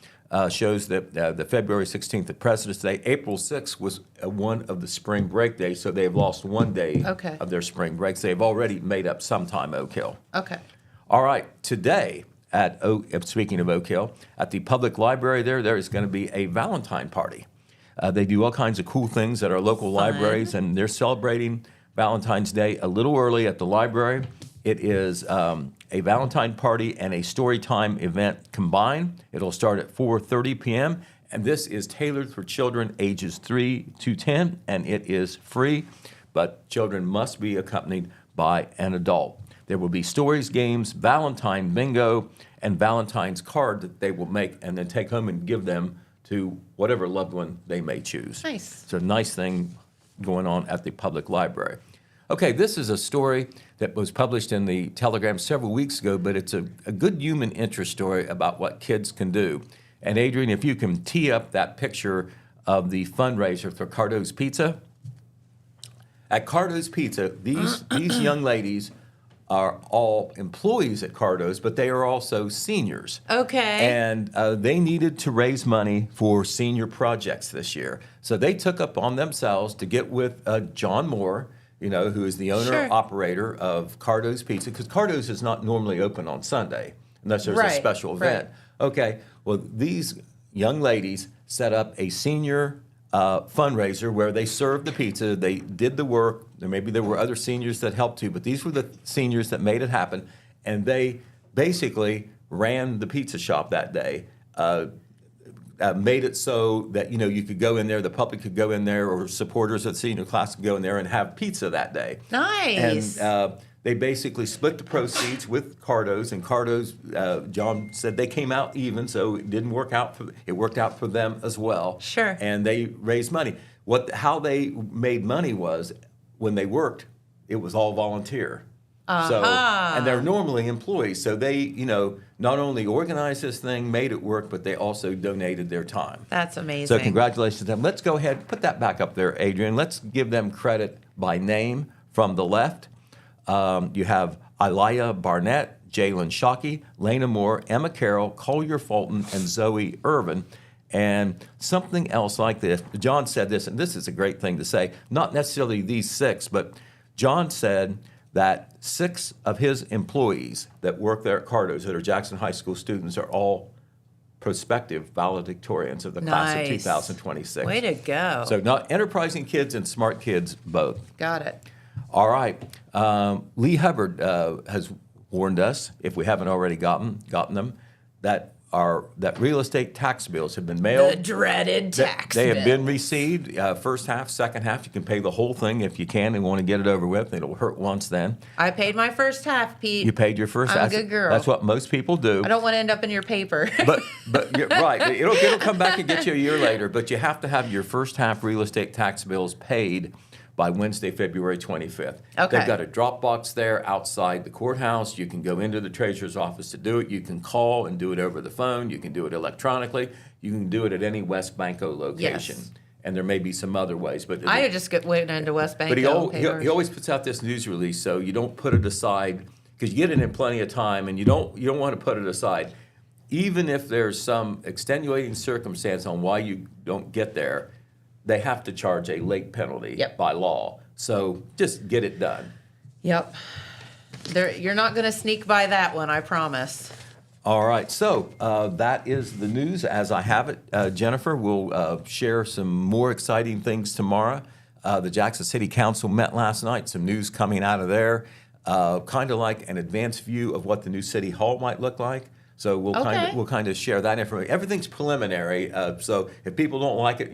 shows that the February 16th of President's Day, April 6th was one of the spring break days, so they've lost one day of their spring breaks. They've already made up some time, Oak Hill. Okay. All right, today speaking of Oak Hill, at the public library there is going to be a Valentine party. They do all kinds of cool things at our local libraries, and they're celebrating Valentine's Day a little early at the library. It is a Valentine party and a story time event combined. It'll start at 4:30 p.m., and this is tailored for children ages 3 to 10, and it is free, but children must be accompanied by an adult. There will be stories, games, Valentine bingo, and Valentine's card that they will make and then take home and give them to whatever loved one they may choose. Nice. It's a nice thing going on at the public library. Okay, this is a story that was published in the Telegram several weeks ago, but it's a good human interest story about what kids can do. And Adrian, if you can tee up that picture of the fundraiser for Cardo's Pizza. At Cardo's Pizza, these young ladies are all employees at Cardo's, but they are also seniors. Okay. And they needed to raise money for senior projects this year. So they took up on themselves to get with John Moore, who is the owner-operator of Cardo's Pizza, because Cardo's is not normally open on Sunday unless there's a special event. Right. Okay, well, these young ladies set up a senior fundraiser where they served the pizza, they did the work, maybe there were other seniors that helped too, but these were the seniors that made it happen, and they basically ran the pizza shop that day. Made it so that you could go in there, the public could go in there, or supporters of the senior class could go in there and have pizza that day. Nice. And they basically split the proceeds with Cardo's, and Cardo's, John said they came out even, so it didn't work out it worked out for them as well. Sure. And they raised money. How they made money was when they worked, it was all volunteer. So, and they're normally employees, so they, not only organized this thing, made it work, but they also donated their time. That's amazing. So congratulations to them. Let's go ahead, put that back up there, Adrian. Let's give them credit by name from the left. You have Ilaya Barnett, Jalen Shockey, Lena Moore, Emma Carroll, Collier Fulton, and Zoe Irvin. And something else like this, John said this, and this is a great thing to say, not necessarily these 6, but John said that 6 of his employees that work there at Cardo's that are Jackson High School students are all prospective valedictorians of the class of Nice. 2026. Way to go. So not enterprising kids and smart kids both. Got it. All right. Lee Hubbard has warned us, if we haven't already gotten them, that real estate tax bills have been mailed. The dreaded tax They have been bills. received. First half, second half. You can pay the whole thing if you can and want to get it over with. It'll hurt once then. I paid my first half, Pete. You paid your first. I'm a That's good girl. That's what most people do. I don't want to end up in your paper. But you're right. It'll come back and get you a year later. But you have to have your first half real estate tax bills paid by Wednesday, February 25th. Okay. They've got a drop box there outside the courthouse. You can go into the treasurer's office to do it. You can call and do it over the phone. You can do it electronically. You can do it at any West Banco location. Yes. And there may be some other ways. But I just went into West Bank. But he always puts out this news release, so you don't put it aside because you get it in plenty of time, and you don't want to put it aside, even if there's some extenuating circumstance on why you don't get there. They have to charge a late penalty by law. So just get it done. Yep. You're not going to sneak by that one, I promise. All right, so that is the news as I have it. Jennifer will share some more exciting things tomorrow. The Jackson City Council met last night, some news coming out of there, kind of like an advanced view of what the new City Hall might look like. So we'll kind of share that information. Everything's preliminary, so if people don't like it,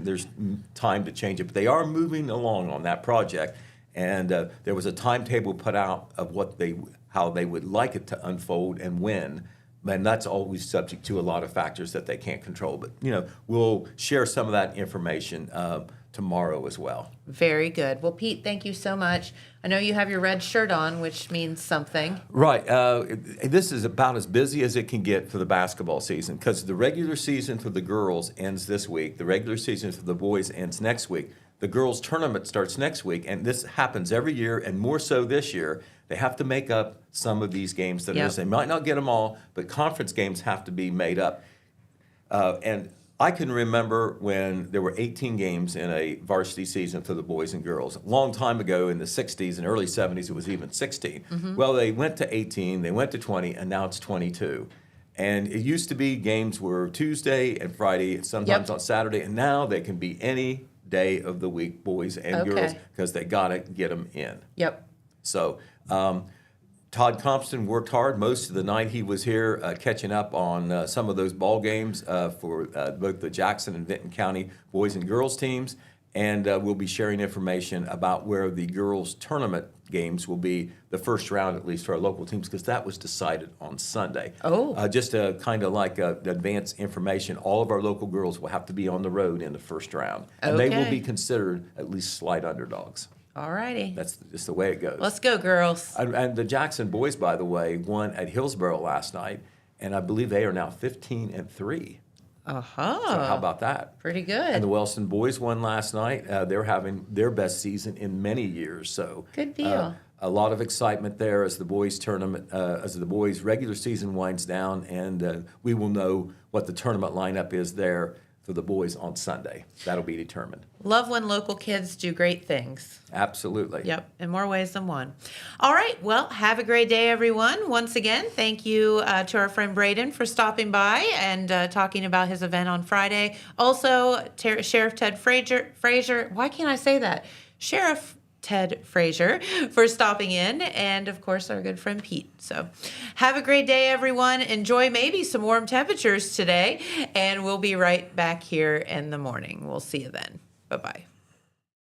there's time to change it. But they are moving along on that project, and there was a timetable put out of how they would like it to unfold and when. And that's always subject to a lot of factors that they can't control. But we'll share some of that information tomorrow as well. Very good. Well, Pete, thank you so much. I know you have your red shirt on, which means something. Right. This is about as busy as it can get for the basketball season because the regular season for the girls ends this week. The regular season for the boys ends next week. The girls' tournament starts next week, and this happens every year, and more so this year. They have to make up some of these games that are missing. They might not get them all, but conference games have to be made up. And I can remember when there were 18 games in a varsity season for the boys and girls. A long time ago in the 60s and early 70s, it was even 16. Mm-hmm. Well, they went to 18, they went to 20, and now it's 22. And it used to be games were Tuesday and Friday, and sometimes on Saturday, and now they can be any day of the week, boys and girls, because they got to get them in. Yep. So Todd Compton worked hard most of the night he was here catching up on some of those ball games for both the Jackson and Vinton County boys and girls teams. And we'll be sharing information about where the girls tournament games will be the first round, at least for our local teams, because that was decided on Sunday. Just kind of like advance information, all of our local girls will have to be on the road in the first round. And they will be considered at least slight underdogs. All righty. That's just the way it goes. Let's go, girls. And the Jackson boys, by the way, won at Hillsboro last night, and I believe they are now 15-3. Uh-huh. So how about that? Pretty good. And the Wellston boys won last night. They're having their best season in many years. So good deal. A lot of excitement there as the boys tournament, as the boys regular season winds down, and we will know what the tournament lineup is there for the boys on Sunday. That'll be determined. Love when local kids do great things. Absolutely. Yep, in more ways than one. All right, well, have a great day, everyone. Once again, thank you to our friend Brayden for stopping by and talking about his event on Friday. Also, Sheriff Tedd Frazier, why can't I say that? Sheriff Tedd Frazier for stopping in, and of course our good friend Pete. So have a great day, everyone. Enjoy maybe some warm temperatures today, and we'll be right back here in the morning. We'll see you then. Bye-bye.